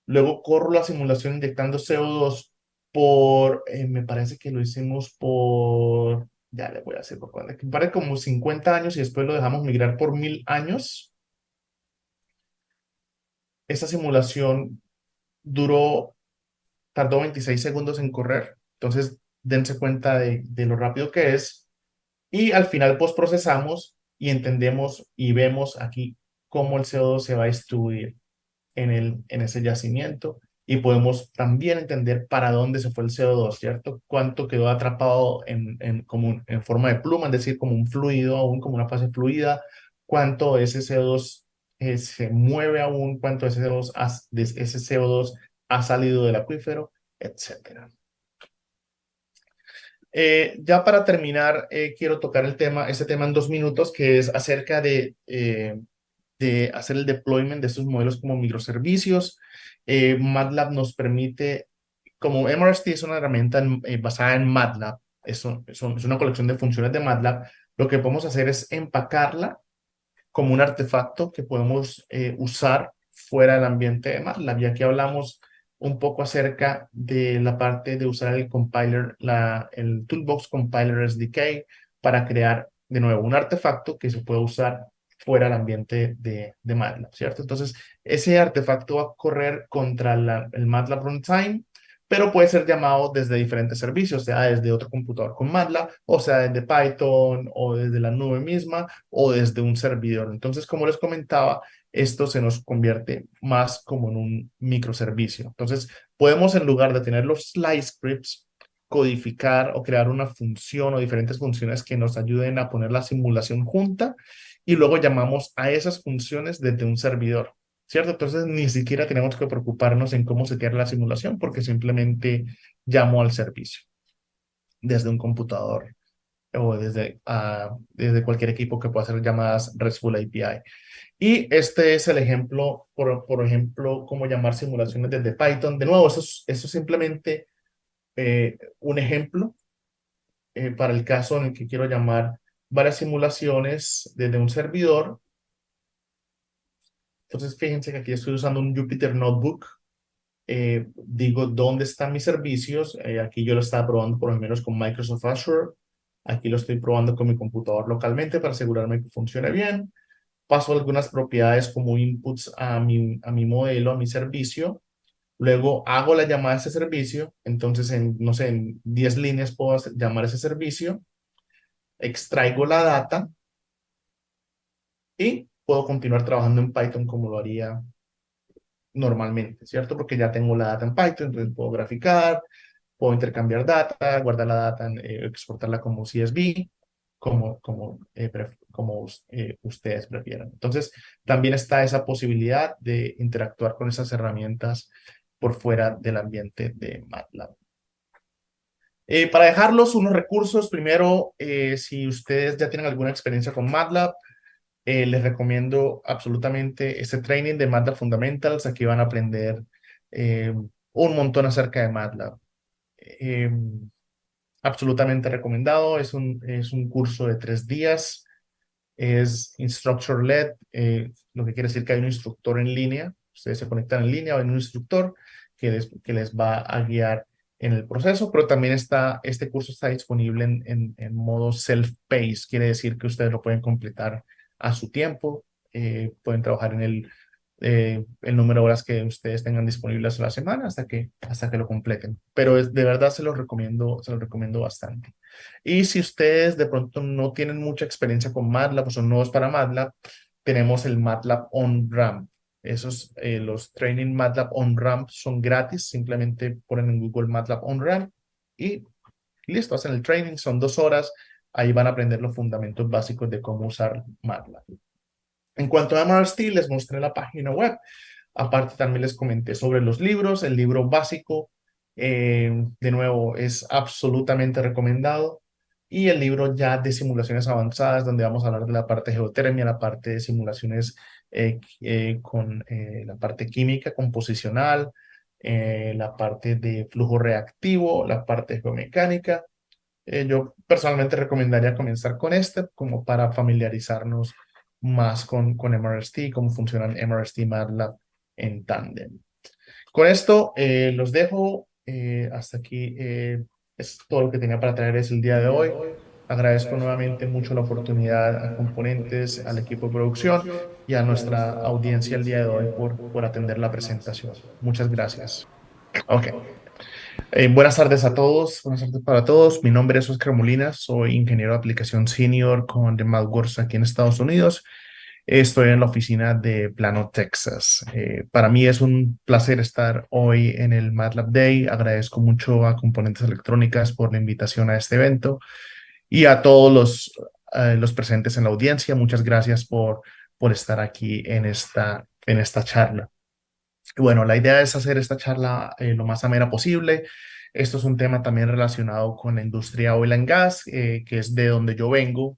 S1: luego corro la simulación inyectando CO2 me parece que lo hicimos ya le voy a decir por cuándo, me parece como 50 años y después lo dejamos migrar por 1000 años. Esta simulación duró tardó 26 segundos en correr, entonces dense cuenta de lo rápido que es. Y al final postprocesamos y entendemos y vemos aquí cómo el CO2 se va a distribuir en ese yacimiento y podemos también entender para dónde se fue el CO2, ¿cierto? Cuánto quedó atrapado en forma de pluma, es decir, como un fluido aún, como una fase fluida, cuánto ese CO2 se mueve aún, cuánto ese CO2 ha salido del acuífero, etcétera. Ya para terminar, quiero tocar este tema en 2 minutos, que es acerca de hacer el deployment de estos modelos como microservicios. MATLAB nos permite, como MRST es una herramienta basada en MATLAB, es una colección de funciones de MATLAB, lo que podemos hacer es empacarla como un artefacto que podemos usar fuera del ambiente de MATLAB. Y aquí hablamos un poco acerca de la parte de usar el compiler, el Toolbox Compiler SDK para crear de nuevo un artefacto que se puede usar fuera del ambiente de MATLAB, ¿cierto? Entonces, ese artefacto va a correr contra el MATLAB Runtime, pero puede ser llamado desde diferentes servicios, sea desde otro computador con MATLAB, o sea desde Python, o desde la nube misma, o desde un servidor. Entonces, como les comentaba, esto se nos convierte más como en un microservicio. Entonces, podemos en lugar de tener los slide scripts, codificar o crear una función o diferentes funciones que nos ayuden a poner la simulación junta y luego llamamos a esas funciones desde un servidor, ¿cierto? Entonces, ni siquiera tenemos que preocuparnos en cómo se queda la simulación porque simplemente llamo al servicio. desde un computador o desde cualquier equipo que pueda hacer llamadas RESTful API. Y este es el ejemplo, por ejemplo, cómo llamar simulaciones desde Python. De nuevo, eso es simplemente un ejemplo para el caso en el que quiero llamar varias simulaciones desde un servidor. Entonces, fíjense que aquí estoy usando un Jupyter Notebook. Digo dónde están mis servicios. Aquí yo lo estaba probando por lo menos con Microsoft Azure. Aquí lo estoy probando con mi computador localmente para asegurarme que funcione bien. Paso algunas propiedades como inputs a mi modelo, a mi servicio. Luego hago la llamada a ese servicio. Entonces, no sé, en 10 líneas puedo llamar a ese servicio. Extraigo la data y puedo continuar trabajando en Python como lo haría normalmente, ¿cierto? Porque ya tengo la data en Python, entonces puedo graficar, puedo intercambiar data, guardar la data, exportarla como CSV, como ustedes prefieran. Entonces, también está esa posibilidad de interactuar con esas herramientas por fuera del ambiente de MATLAB. Para dejarlos unos recursos, primero, si ustedes ya tienen alguna experiencia con MATLAB, les recomiendo absolutamente este training de MATLAB Fundamentals. Aquí van a aprender un montón acerca de MATLAB. Eh, Absolutamente recomendado. Es un curso de 3 días. Es instructor-led, lo que quiere decir que hay un instructor en línea. Ustedes se conectan en línea, hay un instructor que les va a guiar en el proceso, pero también este curso está disponible en modo self-paced. Quiere decir que ustedes lo pueden completar a su tiempo, pueden trabajar en el número de horas que ustedes tengan disponibles a la semana hasta que lo completen. Pero de verdad se los recomiendo bastante. Y si ustedes de pronto no tienen mucha experiencia con MATLAB o son nuevos para MATLAB, tenemos el MATLAB On-Ramp. Los training MATLAB On-Ramp son gratis. Simplemente ponen en Google MATLAB On-Ramp y listo, hacen el training. Son 2 horas. Ahí van a aprender los fundamentos básicos de cómo usar MATLAB. En cuanto a MRST, les mostré la página web. Aparte, también les comenté sobre los libros. El libro básico, de nuevo, es absolutamente recomendado. Y el libro ya de simulaciones avanzadas, donde vamos a hablar de la parte de geotermia, la parte de simulaciones con la parte química composicional, la parte de flujo reactivo, la parte de geomecánica. Yo personalmente recomendaría comenzar con este como para familiarizarnos más con MRST, cómo funcionan MRST y MATLAB en tándem. Con esto los dejo. Hasta aquí es todo lo que tenía para traerles el día de hoy. Agradezco nuevamente mucho la oportunidad a Componentes, al equipo de producción y a nuestra audiencia el día de hoy por atender la presentación. Muchas gracias. Ok. Buenas tardes a todos, buenas tardes para todos. Mi nombre es Oscar Molina, soy ingeniero de aplicación senior con The MathWorks aquí en Estados Unidos. Estoy en la oficina de Plano, Texas. Para mí es un placer estar hoy en el MATLAB Day. Agradezco mucho a Componentes Electrónicas por la invitación a este evento y a todos los presentes en la audiencia. Muchas gracias por estar aquí en esta charla. Bueno, la idea es hacer esta charla lo más amena posible. Esto es un tema también relacionado con la industria oil and gas, que es de donde yo vengo.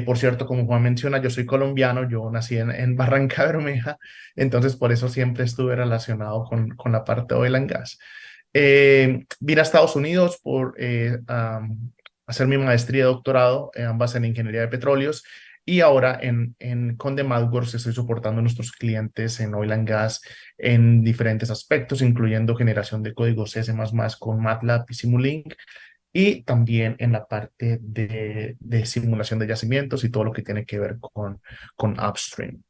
S1: Por cierto, como Juan menciona, yo soy colombiano, yo nací en Barranca Bermeja, entonces por eso siempre estuve relacionado con la parte oil and gas. Vine a Estados Unidos por hacer mi maestría y doctorado, ambas en ingeniería de petróleos, y ahora con The MathWorks estoy soportando a nuestros clientes en oil and gas en diferentes aspectos, incluyendo generación de código C++ con MATLAB y Simulink, y también en la parte de simulación de yacimientos y todo lo que tiene que ver con upstream.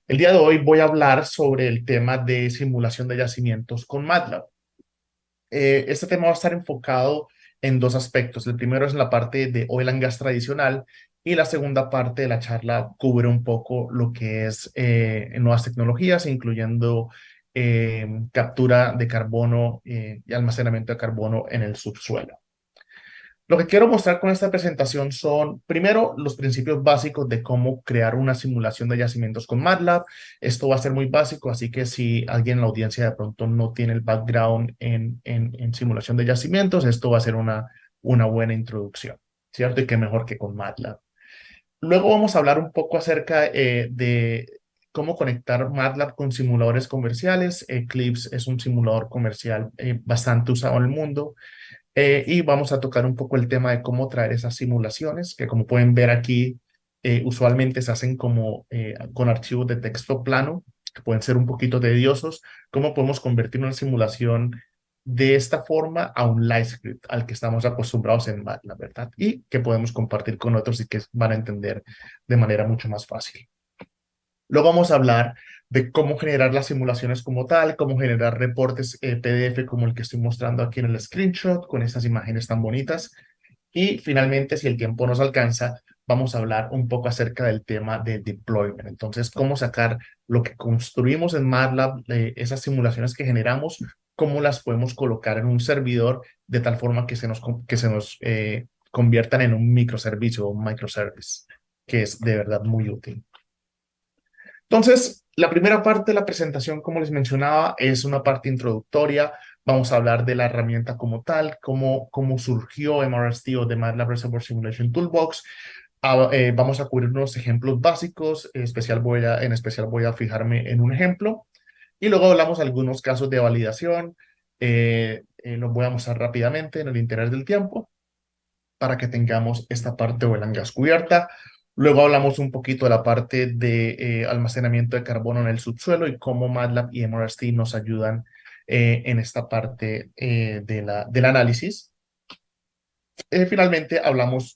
S1: El día de hoy voy a hablar sobre el tema de simulación de yacimientos con MATLAB. Este tema va a estar enfocado en 2 aspectos. El primero es la parte de oil and gas tradicional y la segunda parte de la charla cubre un poco lo que es nuevas tecnologías, incluyendo captura de carbono y almacenamiento de carbono en el subsuelo. Lo que quiero mostrar con esta presentación son, primero, los principios básicos de cómo crear una simulación de yacimientos con MATLAB. Esto va a ser muy básico, así que si alguien en la audiencia de pronto no tiene el background en simulación de yacimientos, esto va a ser una buena introducción, ¿cierto? Y qué mejor que con MATLAB. Luego vamos a hablar un poco acerca de cómo conectar MATLAB con simuladores comerciales. Eclipse es un simulador comercial bastante usado en el mundo. Y vamos a tocar un poco el tema de cómo traer esas simulaciones, que como pueden ver aquí, usualmente se hacen como con archivos de texto plano, que pueden ser un poquito tediosos. Cómo podemos convertir una simulación de esta forma a un live script al que estamos acostumbrados en MATLAB, ¿verdad? Y que podemos compartir con otros y que van a entender de manera mucho más fácil. Luego vamos a hablar de cómo generar las simulaciones como tal, cómo generar reportes PDF como el que estoy mostrando aquí en el screenshot, con estas imágenes tan bonitas. Y finalmente, si el tiempo nos alcanza, vamos a hablar un poco acerca del tema de deployment. Entonces, cómo sacar lo que construimos en MATLAB, esas simulaciones que generamos, cómo las podemos colocar en un servidor de tal forma que se nos conviertan en un microservicio o un microservice, que es de verdad muy útil. Entonces, la primera parte de la presentación, como les mencionaba, es una parte introductoria. Vamos a hablar de la herramienta como tal, cómo surgió MRST o The MATLAB Reservoir Simulation Toolbox. Vamos a cubrir unos ejemplos básicos, en especial voy a fijarme en un ejemplo. Y luego hablamos de algunos casos de validación. Los voy a mostrar rápidamente en el interés del tiempo para que tengamos esta parte oil and gas cubierta. Luego hablamos un poquito de la parte de almacenamiento de carbono en el subsuelo y cómo MATLAB y MRST nos ayudan en esta parte del análisis. Finalmente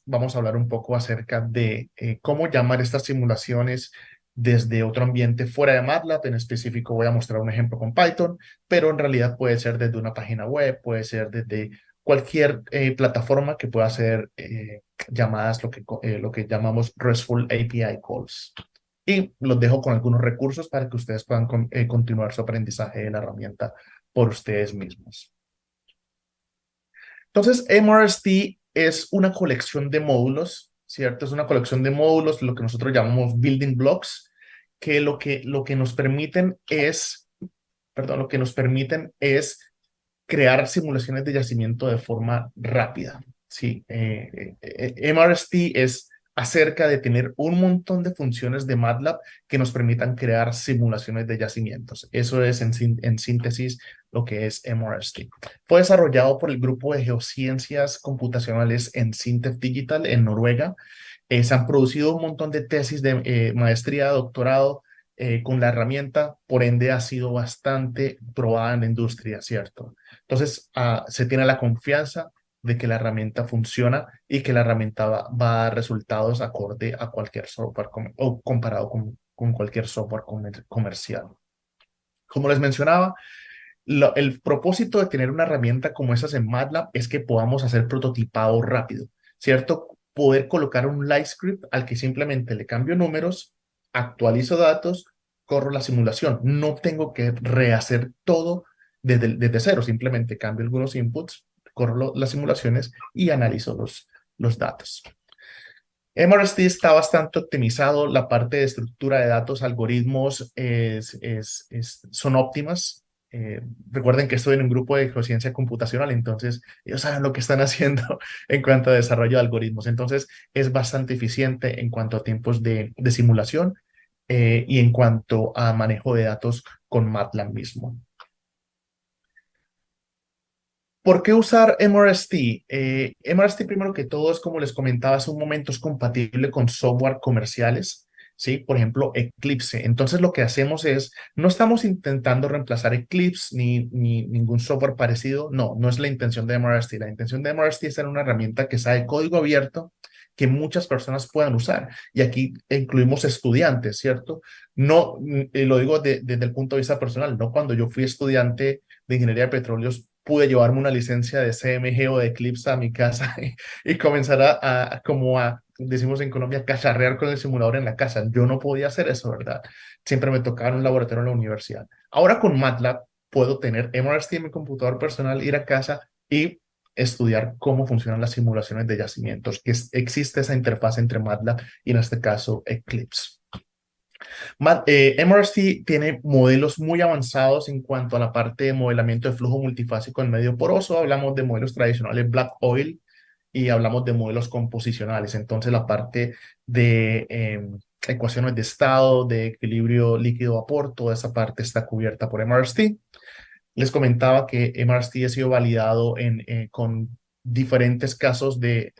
S1: vamos a hablar un poco acerca de cómo llamar estas simulaciones desde otro ambiente fuera de MATLAB. En específico voy a mostrar un ejemplo con Python, pero en realidad puede ser desde una página web, puede ser desde cualquier plataforma que pueda hacer llamadas, lo que llamamos RESTful API calls. Y los dejo con algunos recursos para que ustedes puedan continuar su aprendizaje de la herramienta por ustedes mismos. Entonces, MRST es una colección de módulos, ¿cierto? Es una colección de módulos, lo que nosotros llamamos building blocks, que lo que nos permiten es, perdón, lo que nos permiten es crear simulaciones de yacimiento de forma rápida. Sí, MRST es acerca de tener un montón de funciones de MATLAB que nos permitan crear simulaciones de yacimientos. Eso es en síntesis lo que es MRST. Fue desarrollado por el grupo de geociencias computacionales en Sintef Digital en Noruega. Se han producido un montón de tesis de maestría, doctorado, con la herramienta, por ende ha sido bastante probada en la industria, ¿cierto? Entonces, se tiene la confianza de que la herramienta funciona y que la herramienta va a dar resultados acorde a cualquier software o comparado con cualquier software comercial. Como les mencionaba, el propósito de tener una herramienta como esas en MATLAB es que podamos hacer prototipado rápido, ¿cierto? Poder colocar un live script al que simplemente le cambio números, actualizo datos, corro la simulación. No tengo que rehacer todo desde cero, simplemente cambio algunos inputs, corro las simulaciones y analizo los datos. MRST está bastante optimizado, la parte de estructura de datos, algoritmos son óptimas. Recuerden que estoy en un grupo de geociencia computacional, entonces ellos saben lo que están haciendo en cuanto a desarrollo de algoritmos. Entonces es bastante eficiente en cuanto a tiempos de simulación y en cuanto a manejo de datos con MATLAB mismo. ¿Por qué usar MRST? MRST, primero que todo, es como les comentaba hace un momento, es compatible con software comerciales, ¿sí? Por ejemplo, Eclipse. Entonces, lo que hacemos es, no estamos intentando reemplazar Eclipse ni ningún software parecido. No, no es la intención de MRST. La intención de MRST es tener una herramienta que sea de código abierto, que muchas personas puedan usar. Y aquí incluimos estudiantes, ¿cierto? No, lo digo desde el punto de vista personal, no cuando yo fui estudiante de ingeniería de petróleos pude llevarme una licencia de CMG o de Eclipse a mi casa y comenzar decimos en Colombia, cacharrear con el simulador en la casa. Yo no podía hacer eso, ¿verdad? Siempre me tocaba en un laboratorio en la universidad. Ahora con MATLAB puedo tener MRST en mi computador personal, ir a casa y estudiar cómo funcionan las simulaciones de yacimientos, que existe esa interfaz entre MATLAB y en este caso Eclipse. MRST tiene modelos muy avanzados en cuanto a la parte de modelamiento de flujo multifásico en medio poroso. Hablamos de modelos tradicionales Black Oil, y hablamos de modelos composicionales. Entonces, la parte de ecuaciones de estado, de equilibrio líquido-vapor, toda esa parte está cubierta por MRST. Les comentaba que MRST ha sido validado con diferentes casos de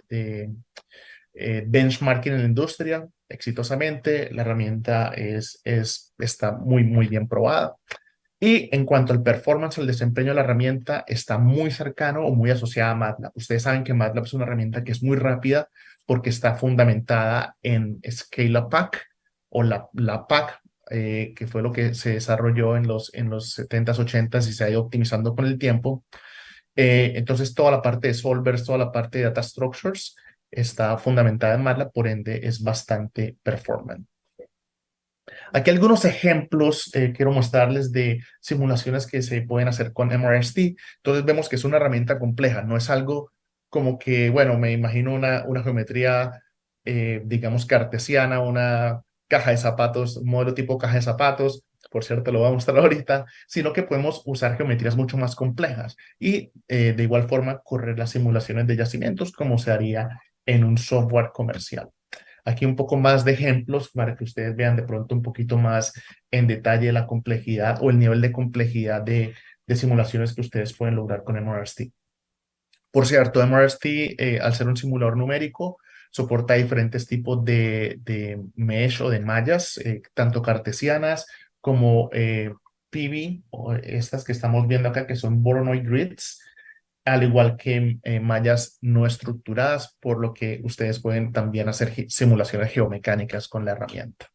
S1: benchmarking en la industria exitosamente. La herramienta está muy, muy bien probada. Y en cuanto al performance, el desempeño de la herramienta está muy cercano o muy asociada a MATLAB. Ustedes saben que MATLAB es una herramienta que es muy rápida porque está fundamentada en Scala-Pack o la PAC, que fue lo que se desarrolló en los 70s, 80s y se ha ido optimizando con el tiempo. Entonces, toda la parte de solvers, toda la parte de data structures está fundamentada en MATLAB, por ende es bastante performant. Aquí algunos ejemplos quiero mostrarles de simulaciones que se pueden hacer con MRST. Entonces vemos que es una herramienta compleja, no es algo como que, bueno, me imagino una geometría, digamos, cartesiana, una caja de zapatos, un modelo tipo caja de zapatos, por cierto, lo voy a mostrar ahorita, sino que podemos usar geometrías mucho más complejas y de igual forma correr las simulaciones de yacimientos como se haría en un software comercial. Aquí un poco más de ejemplos para que ustedes vean de pronto un poquito más en detalle la complejidad o el nivel de complejidad de simulaciones que ustedes pueden lograr con MRST. Por cierto, MRST, al ser un simulador numérico, soporta diferentes tipos de mesh o de mallas, tanto cartesianas como PV, o estas que estamos viendo acá, que son Voronoi grids, al igual que mallas no estructuradas, por lo que ustedes pueden también hacer simulaciones geomecánicas con la herramienta.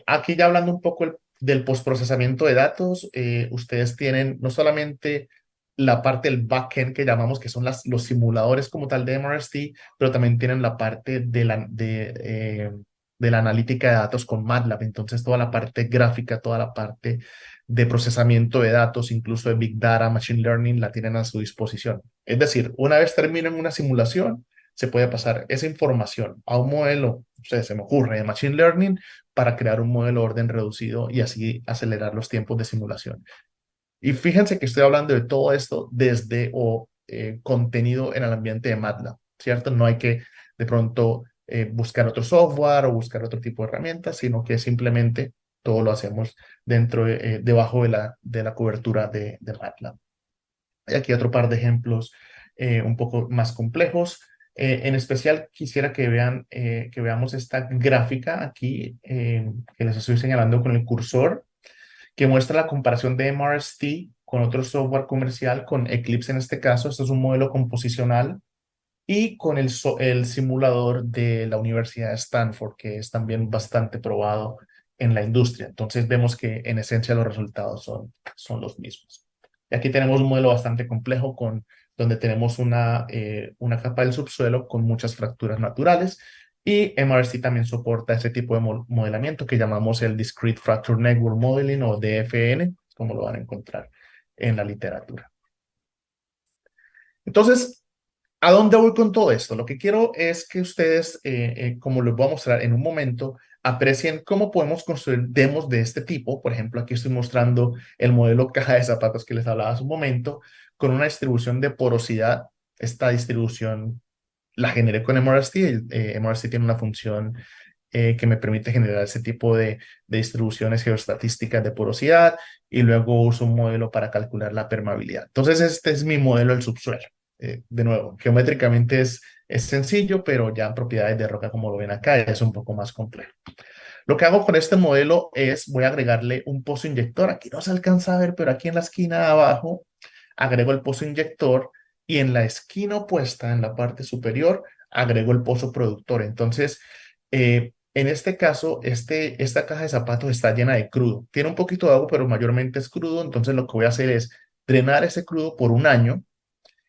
S1: Aquí ya hablando un poco del postprocesamiento de datos, ustedes tienen no solamente la parte del backend que llamamos, que son los simuladores como tal de MRST, pero también tienen la parte de la analítica de datos con MATLAB. Entonces, toda la parte gráfica, toda la parte de procesamiento de datos, incluso de Big Data, Machine Learning, la tienen a su disposición. Es decir, una vez terminen una simulación, se puede pasar esa información a un modelo, se me ocurre, de Machine Learning para crear un modelo de orden reducido y así acelerar los tiempos de simulación. Y fíjense que estoy hablando de todo esto desde contenido en el ambiente de MATLAB, ¿cierto? No hay que de pronto buscar otro software o buscar otro tipo de herramientas, sino que simplemente todo lo hacemos debajo de la cobertura de MATLAB. Y aquí otro par de ejemplos un poco más complejos. En especial quisiera que veamos esta gráfica aquí que les estoy señalando con el cursor, que muestra la comparación de MRST con otro software comercial, con Eclipse en este caso. Este es un modelo composicional y con el simulador de la Universidad de Stanford, que es también bastante probado en la industria. Entonces vemos que en esencia los resultados son los mismos. Y aquí tenemos un modelo bastante complejo donde tenemos una capa del subsuelo con muchas fracturas naturales y MRC también soporta ese tipo de modelamiento que llamamos el Discrete Fracture Network Modeling o DFN, como lo van a encontrar en la literatura. Entonces, ¿a dónde voy con todo esto? Lo que quiero es que ustedes, como les voy a mostrar en un momento, aprecien cómo podemos construir demos de este tipo. Por ejemplo, aquí estoy mostrando el modelo caja de zapatos que les hablaba hace un momento, con una distribución de porosidad. Esta distribución la generé con MRST. MRST tiene una función que me permite generar ese tipo de distribuciones geoestatísticas de porosidad y luego uso un modelo para calcular la permeabilidad. Entonces, este es mi modelo del subsuelo. De nuevo, geométricamente es sencillo, pero ya en propiedades de roca, como lo ven acá, es un poco más complejo. Lo que hago con este modelo es, voy a agregarle un pozo inyector. Aquí no se alcanza a ver, pero aquí en la esquina de abajo agrego el pozo inyector y en la esquina opuesta, en la parte superior, agrego el pozo productor. Entonces, en este caso, esta caja de zapatos está llena de crudo. Tiene un poquito de agua, pero mayormente es crudo. Entonces, lo que voy a hacer es drenar ese crudo por un año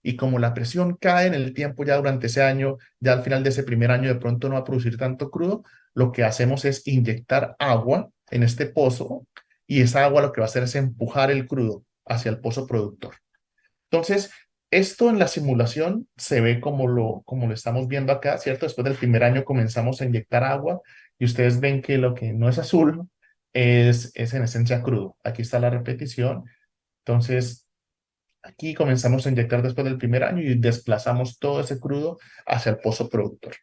S1: y como la presión cae en el tiempo ya durante ese año, ya al final de ese primer año de pronto no va a producir tanto crudo, lo que hacemos es inyectar agua en este pozo y esa agua lo que va a hacer es empujar el crudo hacia el pozo productor. Entonces, esto en la simulación se ve como lo estamos viendo acá, ¿cierto? Después del primer año comenzamos a inyectar agua y ustedes ven que lo que no es azul es en esencia crudo. Aquí está la repetición. Entonces, Aquí comenzamos a inyectar después del primer año y desplazamos todo ese crudo hacia el pozo productor.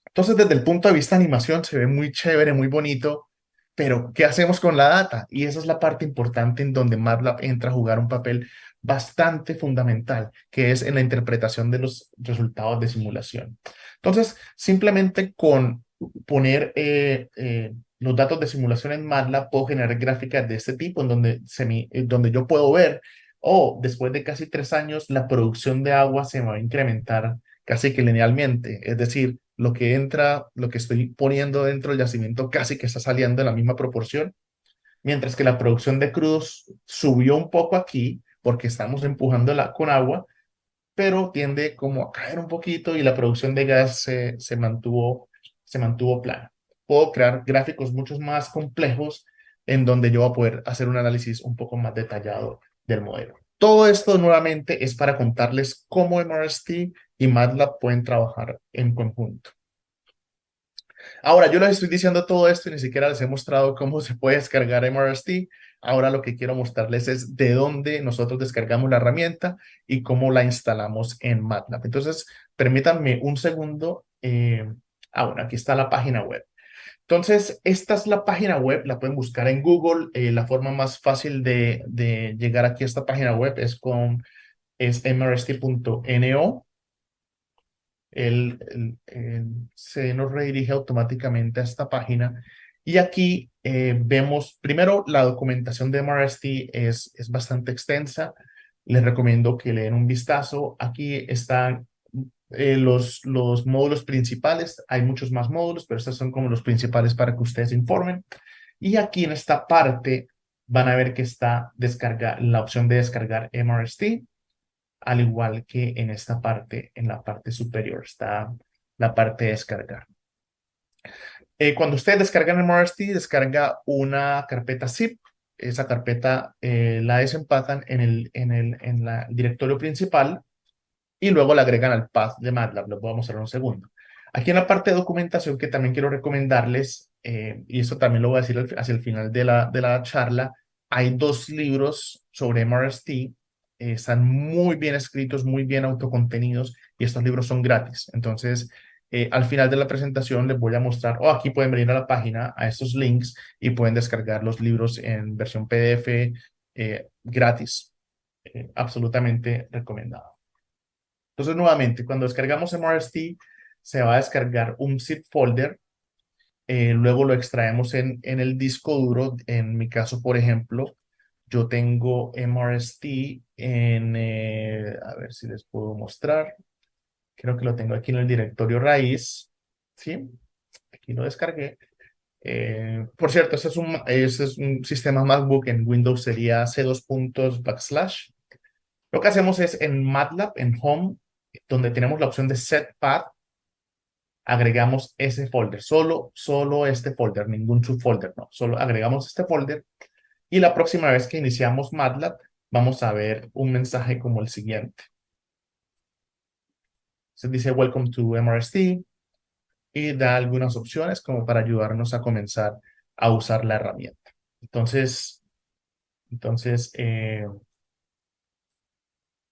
S1: Entonces, desde el punto de vista de animación, se ve muy chévere, muy bonito, pero ¿qué hacemos con la data? Y esa es la parte importante en donde MATLAB entra a jugar un papel bastante fundamental, que es en la interpretación de los resultados de simulación. Entonces, simplemente con poner los datos de simulación en MATLAB, puedo generar gráficas de este tipo, en donde, donde yo puedo ver, oh, después de casi 3 años, la producción de agua se va a incrementar casi que linealmente. Es decir, lo que entra, lo que estoy poniendo dentro del yacimiento casi que está saliendo en la misma proporción, mientras que la producción de crudos subió un poco aquí porque estamos empujándola con agua, pero tiende como a caer un poquito y la producción de gas se mantuvo plana. Puedo crear gráficos mucho más complejos en donde yo voy a poder hacer un análisis un poco más detallado del modelo. Todo esto nuevamente es para contarles cómo MRST y MATLAB pueden trabajar en conjunto. Ahora, yo les estoy diciendo todo esto y ni siquiera les he mostrado cómo se puede descargar MRST. Ahora lo que quiero mostrarles es de dónde nosotros descargamos la herramienta y cómo la instalamos en MATLAB. Entonces, permítanme un segundo. Bueno, aquí está la página web. Entonces, esta es la página web, la pueden buscar en Google. La forma más fácil de llegar aquí a esta página web es mrst.no. Se nos redirige automáticamente a esta página y aquí vemos primero la documentación de MRST es bastante extensa. Les recomiendo que le den un vistazo. Aquí están los módulos principales. Hay muchos más módulos, pero estos son como los principales para que ustedes se informen. Y aquí en esta parte van a ver que está la opción de descargar MRST, al igual que en esta parte, en la parte superior, está la parte de descargar. Cuando ustedes descargan el MRST, descarga una carpeta zip. Esa carpeta la desempatan en el directorio principal y luego la agregan al path de MATLAB. Lo voy a mostrar en un segundo. Aquí en la parte de documentación que también quiero recomendarles, y esto también lo voy a decir hacia el final de la charla, hay 2 libros sobre MRST. Están muy bien escritos, muy bien autocontenidos y estos libros son gratis. Entonces, al final de la presentación les voy a mostrar, aquí pueden venir a la página, a estos links y pueden descargar los libros en versión PDF gratis. Absolutamente recomendado. Entonces, nuevamente, cuando descargamos MRST, se va a descargar un zip folder. Luego lo extraemos en el disco duro. En mi caso, por ejemplo, yo tengo MRST a ver si les puedo mostrar. Creo que lo tengo aquí en el directorio raíz. ¿Sí? Aquí lo descargué. Por cierto, este es un sistema MacBook. En Windows sería C2 /. Lo que hacemos es en MATLAB, en Home, donde tenemos la opción de Set Path, agregamos ese folder, solo este folder, ningún subfolder, no, solo agregamos este folder y la próxima vez que iniciamos MATLAB vamos a ver un mensaje como el siguiente. Se dice Welcome to MRST y da algunas opciones como para ayudarnos a comenzar a usar la herramienta. Entonces,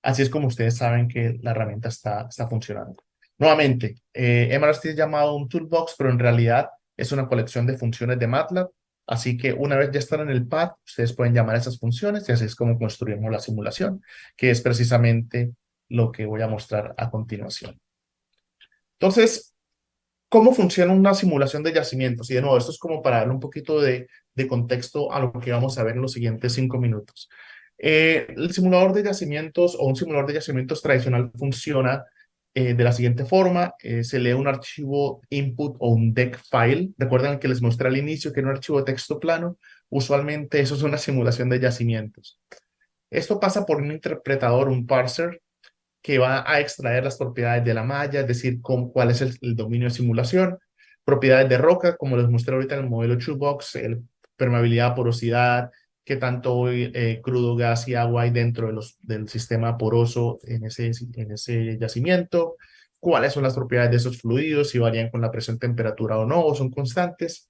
S1: así es como ustedes saben que la herramienta está funcionando. Nuevamente, MRST es llamado un toolbox, pero en realidad es una colección de funciones de MATLAB. Así que una vez ya están en el pad, ustedes pueden llamar a esas funciones y así es como construimos la simulación, que es precisamente lo que voy a mostrar a continuación. Entonces, ¿cómo funciona una simulación de yacimientos? Y de nuevo, esto es como para darle un poquito de contexto a lo que vamos a ver en los siguientes 5 minutos. El simulador de yacimientos o un simulador de yacimientos tradicional funciona de la siguiente forma. Se lee un archivo input o un deck file. Recuerden que les mostré al inicio que era un archivo de texto plano. Usualmente eso es una simulación de yacimientos. Esto pasa por un interpretador, un parser, que va a extraer las propiedades de la malla, es decir, cuál es el dominio de simulación, propiedades de roca, como les mostré ahorita en el modelo Shoebox, permeabilidad, porosidad, qué tanto crudo, gas y agua hay dentro del sistema poroso en ese yacimiento, cuáles son las propiedades de esos fluidos, si varían con la presión, temperatura o no, o son constantes.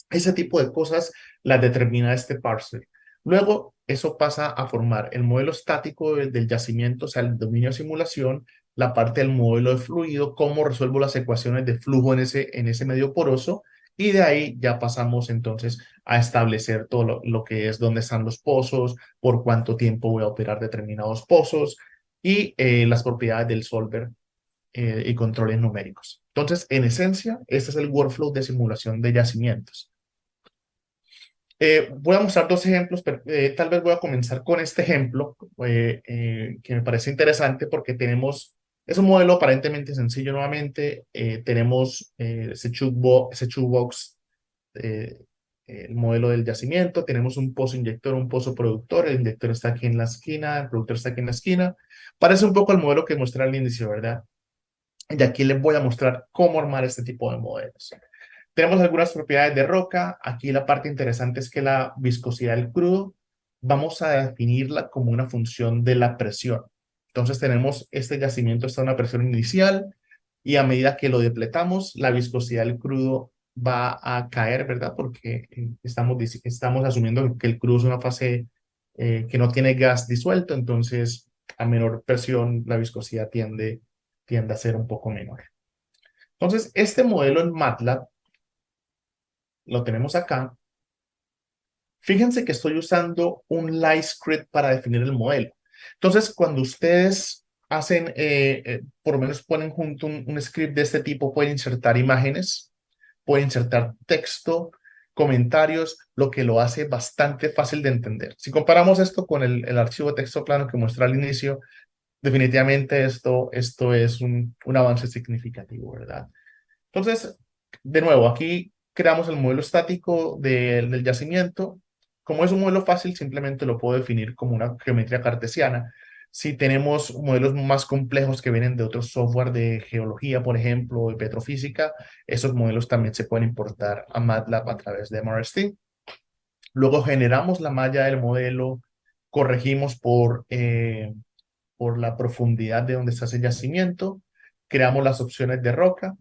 S1: Ese tipo de cosas las determina este parser. Luego, eso pasa a formar el modelo estático del yacimiento, o sea, el dominio de simulación, la parte del modelo de fluido, cómo resuelvo las ecuaciones de flujo en ese medio poroso, y de ahí ya pasamos entonces a establecer todo lo que es dónde están los pozos, por cuánto tiempo voy a operar determinados pozos y las propiedades del solver y controles numéricos. Entonces, en esencia, este es el workflow de simulación de yacimientos. Voy a mostrar dos ejemplos, pero tal vez voy a comenzar con este ejemplo que me parece interesante porque es un modelo aparentemente sencillo nuevamente. Tenemos ese shoebox, eh, el modelo del yacimiento, tenemos un pozo inyector, un pozo productor, el inyector está aquí en la esquina, el productor está aquí en la esquina. Parece un poco el modelo que mostré al inicio, ¿verdad? Y aquí les voy a mostrar cómo armar este tipo de modelos. Tenemos algunas propiedades de roca. Aquí la parte interesante es que la viscosidad del crudo vamos a definirla como una función de la presión. Entonces tenemos este yacimiento está a una presión inicial y a medida que lo depletamos, la viscosidad del crudo va a caer, ¿verdad? Porque estamos asumiendo que el crudo es una fase que no tiene gas disuelto, entonces a menor presión la viscosidad tiende a ser un poco menor. Entonces, este modelo en MATLAB lo tenemos acá. Fíjense que estoy usando un LightScript para definir el modelo. Entonces, cuando ustedes hacen, por lo menos ponen junto un script de este tipo, pueden insertar imágenes, pueden insertar texto, comentarios, lo que lo hace bastante fácil de entender. Si comparamos esto con el archivo de texto plano que muestra al inicio, definitivamente esto es un avance significativo, ¿verdad? Entonces, de nuevo, aquí creamos el modelo estático del yacimiento. Como es un modelo fácil, simplemente lo puedo definir como una geometría cartesiana. Si tenemos modelos más complejos que vienen de otros software de geología, por ejemplo, o de petrofísica, esos modelos también se pueden importar a MATLAB a través de MRST. Luego generamos la malla del modelo, corregimos por la profundidad de donde está ese yacimiento, creamos las opciones de roca,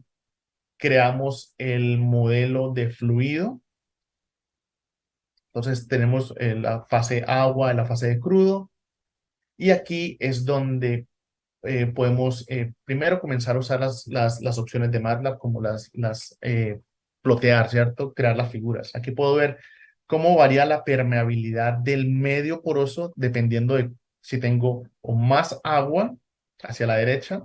S1: creamos el modelo de fluido. Entonces tenemos la fase agua, la fase de crudo. Y aquí es donde podemos primero comenzar a usar las opciones de MATLAB como las plotear, ¿cierto? Crear las figuras. Aquí puedo ver cómo varía la permeabilidad del medio poroso dependiendo de si tengo o más agua hacia la derecha,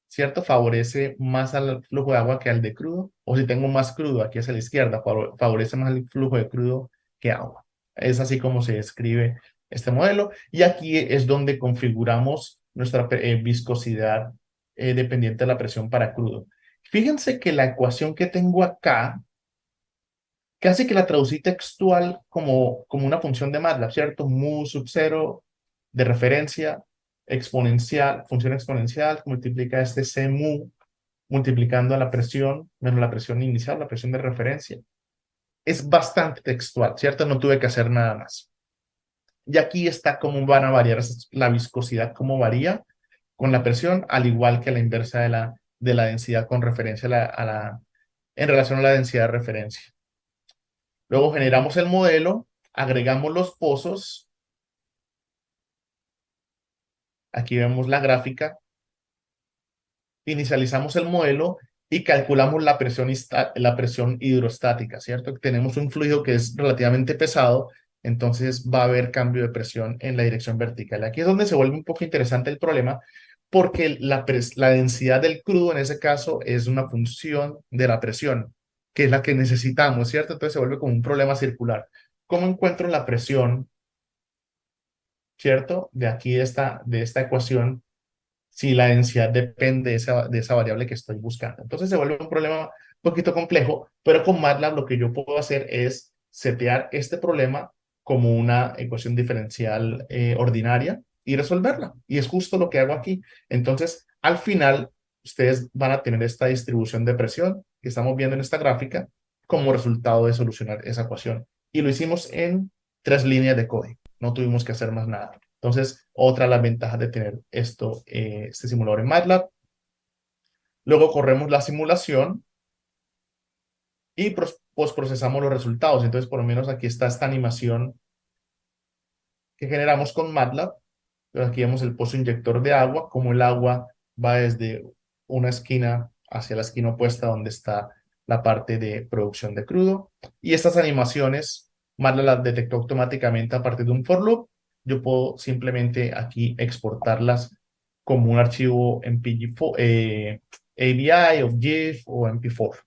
S1: ¿cierto? Favorece más al flujo de agua que al de crudo. O si tengo más crudo aquí hacia la izquierda, favorece más el flujo de crudo que agua. Es así como se describe este modelo. Y aquí es donde configuramos nuestra viscosidad dependiente de la presión para crudo. Fíjense que la ecuación que tengo acá, casi que la traducí textual como una función de MATLAB, ¿cierto? Mu sub 0 de referencia exponencial, función exponencial, que multiplica este C mu multiplicando a la presión menos la presión inicial, la presión de referencia. Es bastante textual, ¿cierto? No tuve que hacer nada más. Y aquí está cómo van a variar la viscosidad, cómo varía con la presión, al igual que la inversa de la densidad con referencia en relación a la densidad de referencia. Luego generamos el modelo, agregamos los pozos. Aquí vemos la gráfica, inicializamos el modelo y calculamos la presión hidrostática, ¿cierto? Tenemos un fluido que es relativamente pesado, entonces va a haber cambio de presión en la dirección vertical. Aquí es donde se vuelve un poco interesante el problema, porque la densidad del crudo en ese caso es una función de la presión, que es la que necesitamos, ¿cierto? Entonces se vuelve como un problema circular. ¿Cómo encuentro la presión, ¿cierto? De aquí de esta ecuación si la densidad depende de esa variable que estoy buscando. Entonces se vuelve un problema un poquito complejo, pero con MATLAB lo que yo puedo hacer es setear este problema como una ecuación diferencial ordinaria y resolverla. Y es justo lo que hago aquí. Entonces, al final, ustedes van a tener esta distribución de presión que estamos viendo en esta gráfica como resultado de solucionar esa ecuación. Y lo hicimos en 3 líneas de código. No tuvimos que hacer más nada. Entonces, otra de las ventajas de tener este simulador en MATLAB. Luego corremos la simulación y postprocesamos los resultados. Entonces, por lo menos aquí está esta animación que generamos con MATLAB. Entonces aquí vemos el pozo inyector de agua, como el agua va desde una esquina hacia la esquina opuesta donde está la parte de producción de crudo. Y estas animaciones, MATLAB las detectó automáticamente a partir de un for loop. Yo puedo simplemente aquí exportarlas como un archivo en PG4, AVI o GIF o MP4.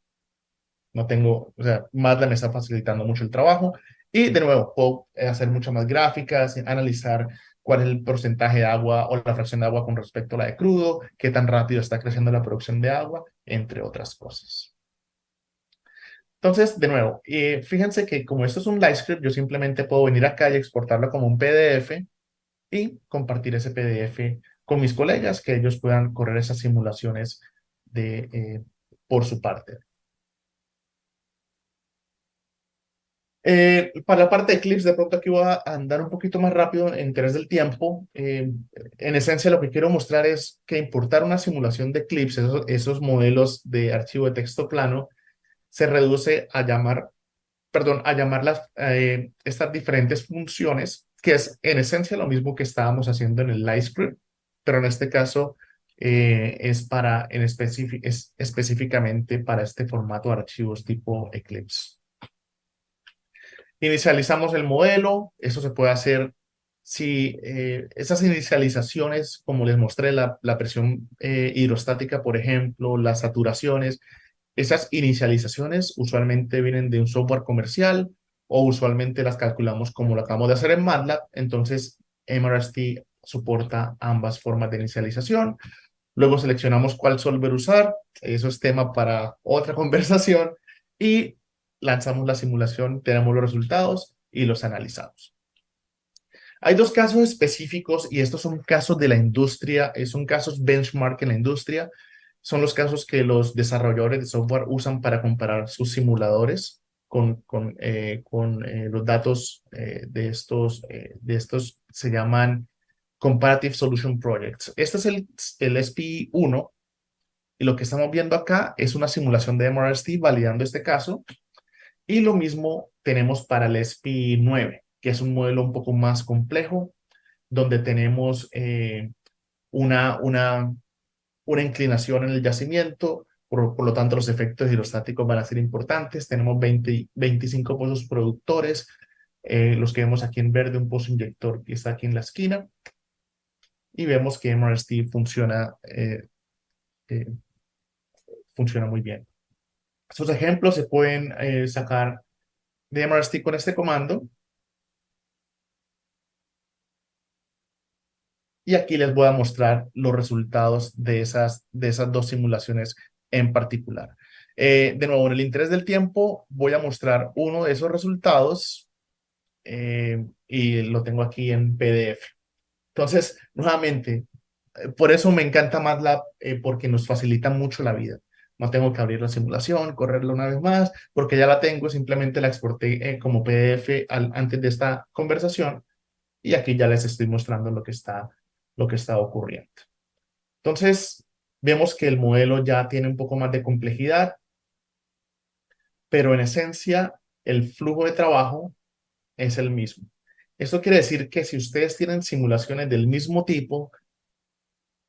S1: No tengo, o sea, MATLAB me está facilitando mucho el trabajo. Y de nuevo, puedo hacer muchas más gráficas, analizar cuál es el porcentaje de agua o la fracción de agua con respecto a la de crudo, qué tan rápido está creciendo la producción de agua, entre otras cosas. Entonces, de nuevo, fíjense que como esto es un LiveScript, yo simplemente puedo venir acá y exportarlo como un PDF y compartir ese PDF con mis colegas, que ellos puedan correr esas simulaciones por su parte. Para la parte de clips, de pronto aquí voy a andar un poquito más rápido en interés del tiempo. En esencia, lo que quiero mostrar es que importar una simulación de clips, esos modelos de archivo de texto plano, se reduce a llamar, perdón, a llamar estas diferentes funciones, que es en esencia lo mismo que estábamos haciendo en el LiveScript, pero en este caso es es específicamente para este formato de archivos tipo Eclipse. Inicializamos el modelo, eso se puede hacer si esas inicializaciones, como les mostré, la presión hidrostática, por ejemplo, las saturaciones, esas inicializaciones usualmente vienen de un software comercial o usualmente las calculamos como lo acabamos de hacer en MATLAB, entonces MRST soporta ambas formas de inicialización. Luego seleccionamos cuál solver usar, eso es tema para otra conversación, y lanzamos la simulación, tenemos los resultados y los analizamos. Hay dos casos específicos y estos son casos de la industria, son casos benchmark en la industria, son los casos que los desarrolladores de software usan para comparar sus simuladores con los datos de estos se llaman Comparative Solution Projects. Este es el SPI-1 y lo que estamos viendo acá es una simulación de MRST validando este caso. Y lo mismo tenemos para el SPI-9, que es un modelo un poco más complejo, donde tenemos una inclinación en el yacimiento, por lo tanto los efectos hidrostáticos van a ser importantes. Tenemos 25 pozos productores, los que vemos aquí en verde, un pozo inyector que está aquí en la esquina, y vemos que MRST eh, funciona muy bien. Estos ejemplos se pueden sacar de MRST con este comando. Y aquí les voy a mostrar los resultados de esas dos simulaciones en particular. De nuevo, en el interés del tiempo, voy a mostrar uno de esos resultados y lo tengo aquí en PDF. Entonces, nuevamente, por eso me encanta MATLAB, porque nos facilita mucho la vida. No tengo que abrir la simulación, correrla una vez más, porque ya la tengo, simplemente la exporté como PDF antes de esta conversación y aquí ya les estoy mostrando lo que está ocurriendo. Entonces, vemos que el modelo ya tiene un poco más de complejidad, pero en esencia el flujo de trabajo es el mismo. Esto quiere decir que si ustedes tienen simulaciones del mismo tipo,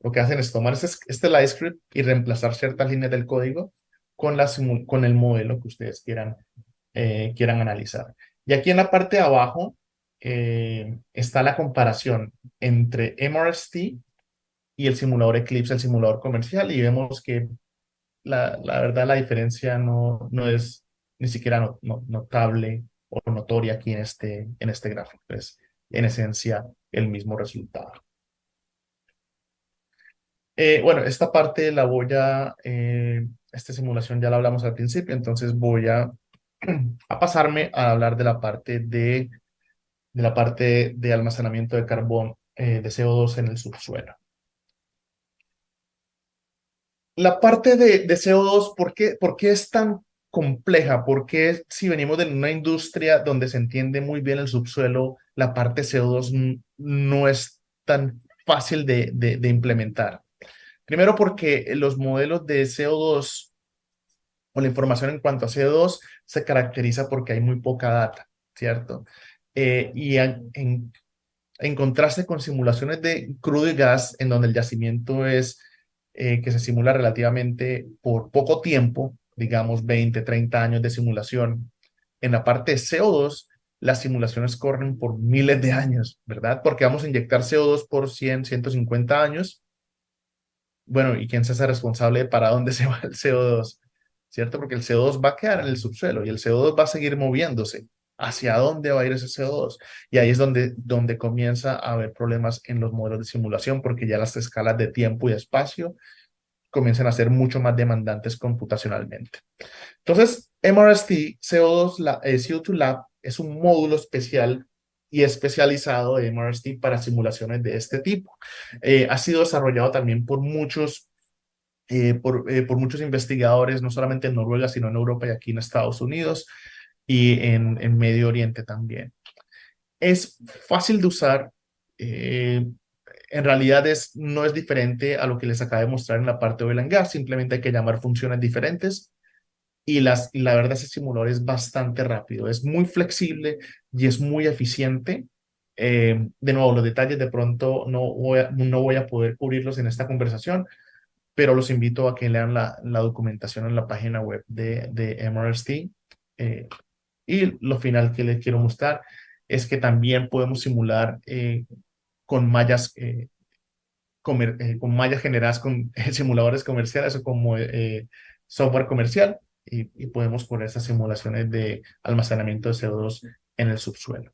S1: lo que hacen es tomar este LiveScript y reemplazar ciertas líneas del código con el modelo que ustedes quieran analizar. Y aquí en la parte de abajo está la comparación entre MRST y el simulador Eclipse, el simulador comercial, y vemos que la verdad la diferencia no es ni siquiera notable o notoria aquí en este gráfico. Es en esencia el mismo resultado. Bueno, esta parte esta simulación ya la hablamos al principio, entonces voy a pasarme a hablar de la parte de almacenamiento de carbón, de CO2 en el subsuelo. La parte de CO2, por qué es tan compleja? Porque si venimos de una industria donde se entiende muy bien el subsuelo, la parte CO2 no es tan fácil de implementar. Primero porque los modelos de CO2 o la información en cuanto a CO2 se caracteriza porque hay muy poca data, ¿cierto? Y en contraste con simulaciones de crudo y gas, en donde el yacimiento es que se simula relativamente por poco tiempo, digamos 20, 30 años de simulación. En la parte de CO2, las simulaciones corren por miles de años, ¿verdad? Porque vamos a inyectar CO2 por 100, 150 años. Bueno, ¿y quién se hace responsable de para dónde se va el CO2? ¿Cierto? Porque el CO2 va a quedar en el subsuelo y el CO2 va a seguir moviéndose. ¿Hacia dónde va a ir ese CO2? Y ahí es donde comienza a haber problemas en los modelos de simulación, porque ya las escalas de tiempo y espacio comienzan a ser mucho más demandantes computacionalmente. Entonces, MRST CO2 Lab es un módulo especial y especializado de MRST para simulaciones de este tipo. Ha sido desarrollado también por muchos investigadores, no solamente en Noruega, sino en Europa y aquí en Estados Unidos y en Medio Oriente también. Es fácil de usar. eh, en realidad no es diferente a lo que les acabo de mostrar en la parte de oil and gas, simplemente hay que llamar funciones diferentes y la verdad ese simulador es bastante rápido, es muy flexible y es muy eficiente. De nuevo, los detalles de pronto no voy a poder cubrirlos en esta conversación, pero los invito a que lean la documentación en la página web de MRST. Eh, y lo final que les quiero mostrar es que también podemos simular con mallas, con mallas generadas con simuladores comerciales o como software comercial y podemos poner esas simulaciones de almacenamiento de CO2 en el subsuelo.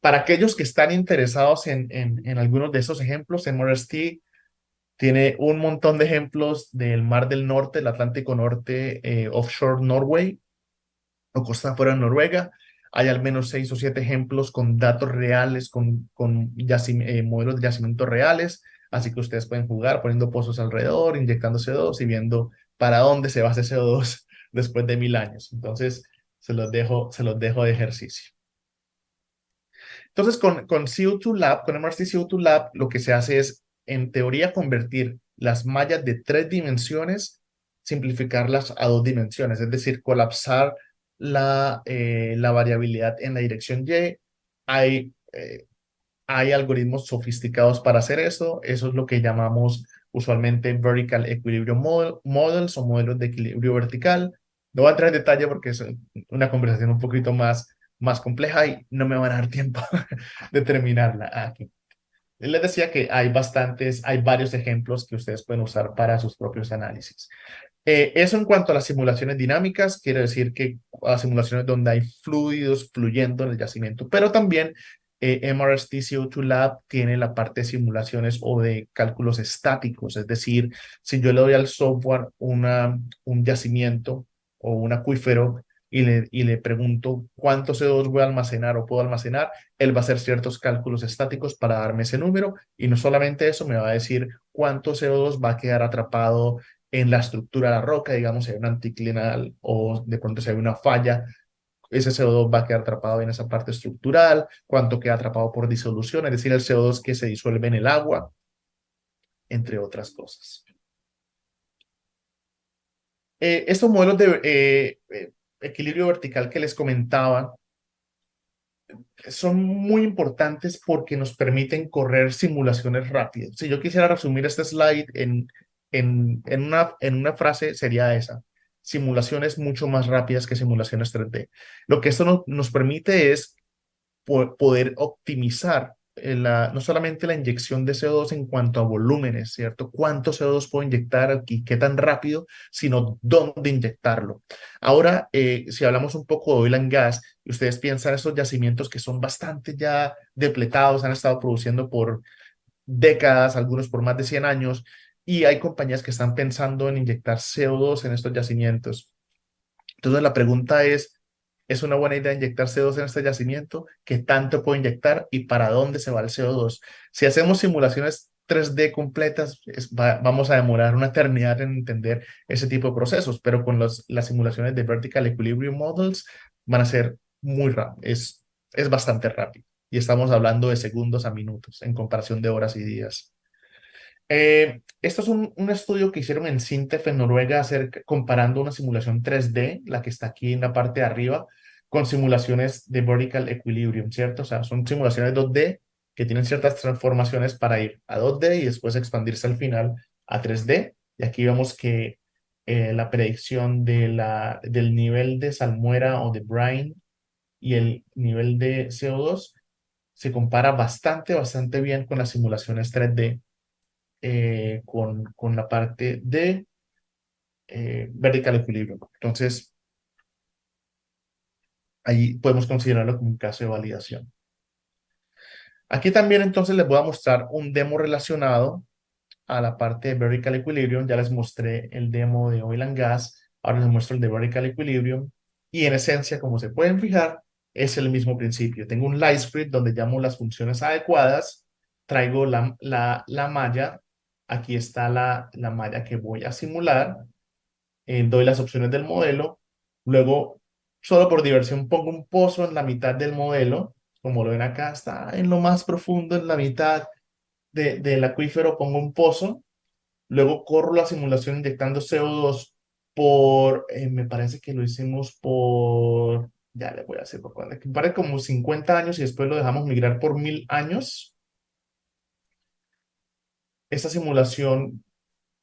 S1: Para aquellos que están interesados en algunos de esos ejemplos, MRST tiene un montón de ejemplos del Mar del Norte, el Atlántico Norte, offshore Norway o costa fuera de Noruega. Hay al menos 6 o 7 ejemplos con datos reales, con modelos de yacimientos reales. Así que ustedes pueden jugar poniendo pozos alrededor, inyectando CO2 y viendo para dónde se va ese CO2 después de 1000 años. Entonces, se los dejo de ejercicio. Entonces, con CO2 Lab, con MRC CO2 Lab, lo que se hace es, en teoría, convertir las mallas de 3 dimensiones, simplificarlas a 2 dimensiones, es decir, colapsar la variabilidad en la dirección Y. Hay, eh, hay algoritmos sofisticados para hacer eso. Eso es lo que llamamos usualmente Vertical Equilibrium Models o modelos de equilibrio vertical. No voy a entrar en detalle porque es una conversación un poquito más compleja y no me van a dar tiempo de terminarla aquí. Les decía que hay varios ejemplos que ustedes pueden usar para sus propios análisis. Eso en cuanto a las simulaciones dinámicas, quiere decir que a simulaciones donde hay fluidos fluyendo en el yacimiento, pero también MRST CO2 Lab tiene la parte de simulaciones o de cálculos estáticos, es decir, si yo le doy al software un yacimiento o un acuífero y le pregunto cuánto CO2 voy a almacenar o puedo almacenar, él va a hacer ciertos cálculos estáticos para darme ese número y no solamente eso, me va a decir cuánto CO2 va a quedar atrapado en la estructura de la roca, digamos, si hay un anticlinal o de pronto si hay una falla, ese CO2 va a quedar atrapado en esa parte estructural, cuánto queda atrapado por disolución, es decir, el CO2 que se disuelve en el agua, entre otras cosas. Estos modelos de equilibrio vertical que les comentaba son muy importantes porque nos permiten correr simulaciones rápidas. Si yo quisiera resumir este slide en una frase, sería esa. Simulaciones mucho más rápidas que simulaciones 3D. Lo que esto nos permite es poder optimizar no solamente la inyección de CO2 en cuanto a volúmenes, ¿cierto? ¿Cuánto CO2 puedo inyectar y qué tan rápido, sino dónde inyectarlo? Ahora, si hablamos un poco de oil and gas, y ustedes piensan esos yacimientos que son bastante ya depletados, han estado produciendo por décadas, algunos por más de 100 años, y hay compañías que están pensando en inyectar CO2 en estos yacimientos. Entonces la pregunta ¿es una buena idea inyectar CO2 en este yacimiento? ¿Qué tanto puedo inyectar y para dónde se va el CO2? Si hacemos simulaciones 3D completas, vamos a demorar una eternidad en entender ese tipo de procesos, pero con las simulaciones de Vertical Equilibrium Models van a ser muy rápido, es bastante rápido. Y estamos hablando de segundos a minutos en comparación de horas y días. Esto es un estudio que hicieron en SINTEF en Noruega comparando una simulación 3D, la que está aquí en la parte de arriba, con simulaciones de vertical equilibrium, ¿cierto? O sea, son simulaciones 2D que tienen ciertas transformaciones para ir a 2D y después expandirse al final a 3D. Y aquí vemos que la predicción del nivel de salmuera o de brine y el nivel de CO2 se compara bastante bien con las simulaciones 3D, con la parte de vertical equilibrium. Entonces, ahí podemos considerarlo como un caso de validación. Aquí también entonces les voy a mostrar un demo relacionado a la parte de vertical equilibrium. Ya les mostré el demo de oil and gas, ahora les muestro el de vertical equilibrium. Y en esencia, como se pueden fijar, es el mismo principio. Tengo un light script donde llamo las funciones adecuadas, traigo la malla, aquí está la malla que voy a simular, doy las opciones del modelo, luego, solo por diversión, pongo un pozo en la mitad del modelo, como lo ven acá, está en lo más profundo, en la mitad del acuífero, pongo un pozo, luego corro la simulación inyectando CO2 me parece que lo hicimos ya le voy a hacer por cuándo, me parece como 50 años y después lo dejamos migrar por 1000 años. Esta simulación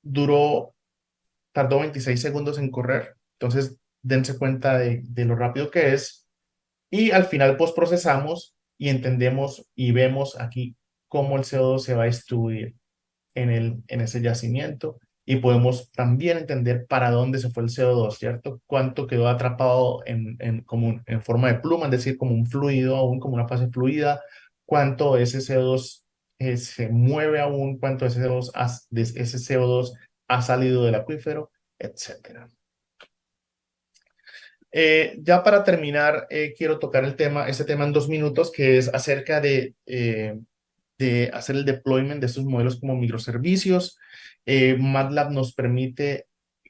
S1: duró tardó 26 segundos en correr. Entonces, dense cuenta de lo rápido que es. Y al final postprocesamos y entendemos y vemos aquí cómo el CO2 se va a distribuir en ese yacimiento. Y podemos también entender para dónde se fue el CO2, ¿cierto? Cuánto quedó atrapado en forma de pluma, es decir, como un fluido, aún como una fase fluida, cuánto ese CO2 se mueve aún, cuánto ese CO2 ha salido del acuífero, etcétera. Ya para terminar, quiero tocar este tema en 2 minutos, que es acerca de hacer el deployment de estos modelos como microservicios. MATLAB nos permite,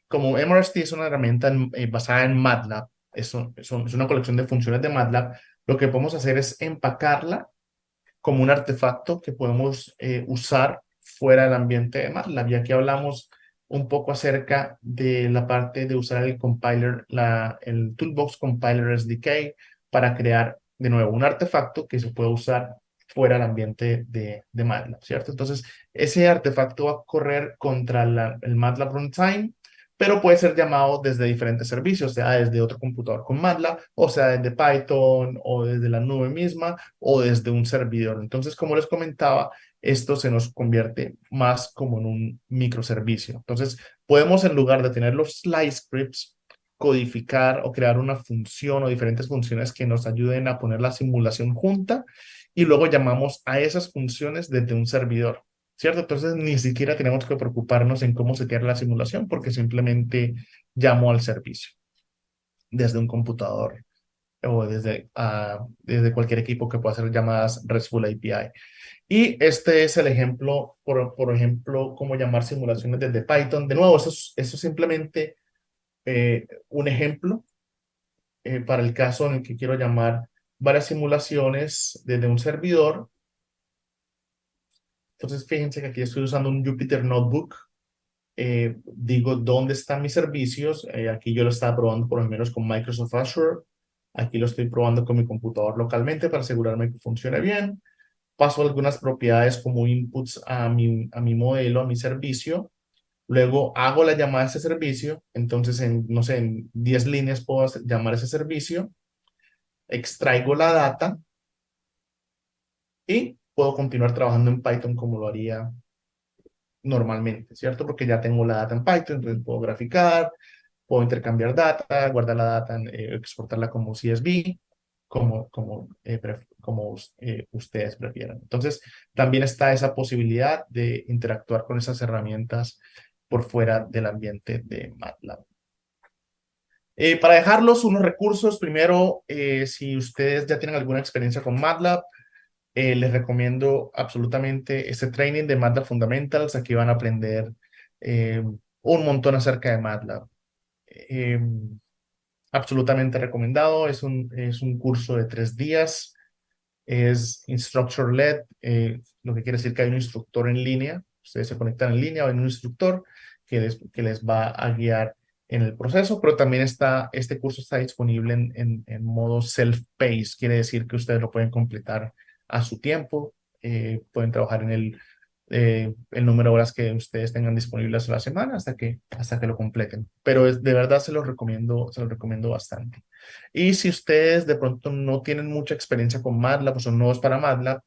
S1: como MRST es una herramienta basada en MATLAB, es una colección de funciones de MATLAB, lo que podemos hacer es empacarla como un artefacto que podemos usar fuera del ambiente de MATLAB. Ya que hablamos un poco acerca de la parte de usar el compiler, el Toolbox Compiler SDK para crear de nuevo un artefacto que se puede usar fuera del ambiente de MATLAB, ¿cierto? Entonces, ese artefacto va a correr contra el MATLAB Runtime, pero puede ser llamado desde diferentes servicios, sea desde otro computador con MATLAB, o sea desde Python, o desde la nube misma, o desde un servidor. Entonces, como les comentaba, esto se nos convierte más como en un microservicio. Entonces, podemos en lugar de tener los slide scripts, codificar o crear una función o diferentes funciones que nos ayuden a poner la simulación junta y luego llamamos a esas funciones desde un servidor, ¿cierto? Entonces, ni siquiera tenemos que preocuparnos en cómo setear la simulación porque simplemente llamo al servicio desde un computador o desde cualquier equipo que pueda hacer llamadas RESTful API. Y este es el ejemplo, por ejemplo, cómo llamar simulaciones desde Python. De nuevo, eso es simplemente un ejemplo para el caso en el que quiero llamar varias simulaciones desde un servidor. Entonces, fíjense que aquí estoy usando un Jupyter Notebook. Digo dónde están mis servicios. Aquí yo lo estaba probando por lo menos con Microsoft Azure. Aquí lo estoy probando con mi computador localmente para asegurarme que funcione bien. Paso algunas propiedades como inputs a mi modelo, a mi servicio. Luego hago la llamada a ese servicio. Entonces, no sé, en 10 líneas puedo llamar a ese servicio. Extraigo la data y puedo continuar trabajando en Python como lo haría normalmente, ¿cierto? Porque ya tengo la data en Python, entonces puedo graficar, puedo intercambiar data, guardar la data, exportarla como CSV, como ustedes prefieran. Entonces, también está esa posibilidad de interactuar con esas herramientas por fuera del ambiente de MATLAB. Para dejarlos unos recursos, primero, si ustedes ya tienen alguna experiencia con MATLAB, les recomiendo absolutamente este training de MATLAB Fundamentals. Aquí van a aprender un montón acerca de MATLAB. Eh, Absolutamente recomendado. Es un curso de 3 días. Es instructor-led, lo que quiere decir que hay un instructor en línea. Ustedes se conectan en línea o hay un instructor que les va a guiar en el proceso, pero también este curso está disponible en modo self-paced. Quiere decir que ustedes lo pueden completar a su tiempo, pueden trabajar en el número de horas que ustedes tengan disponibles a la semana hasta que lo completen. Pero de verdad se los recomiendo bastante. Y si ustedes de pronto no tienen mucha experiencia con MATLAB o son nuevos para MATLAB,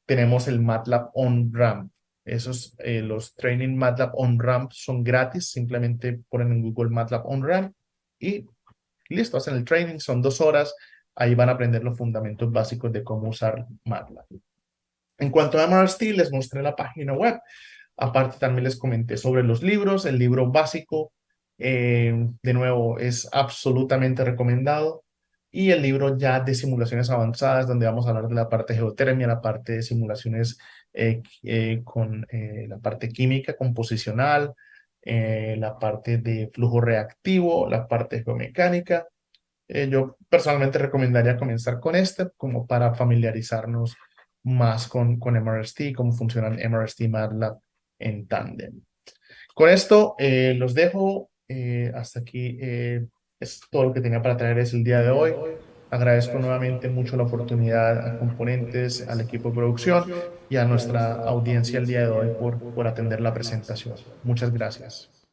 S1: tenemos el MATLAB On-Ramp. Los training MATLAB On-Ramp son gratis. Simplemente ponen en Google MATLAB On-Ramp y listo, hacen el training. Son 2 horas. Ahí van a aprender los fundamentos básicos de cómo usar MATLAB. En cuanto a MRST, les mostré la página web. Aparte, también les comenté sobre los libros. El libro básico, de nuevo, es absolutamente recomendado. Y el libro ya de simulaciones avanzadas, donde vamos a hablar de la parte de geotermia, la parte de simulaciones con la parte química composicional, la parte de flujo reactivo, la parte geomecánica. Yo personalmente recomendaría comenzar con este como para familiarizarnos más con MRST, cómo funcionan MRST y MATLAB en tándem. Con esto los dejo. Hasta aquí es todo lo que tenía para traerles el día de hoy. Agradezco nuevamente mucho la oportunidad a Componentes, al equipo de producción y a nuestra audiencia el día de hoy por atender la presentación. Muchas gracias.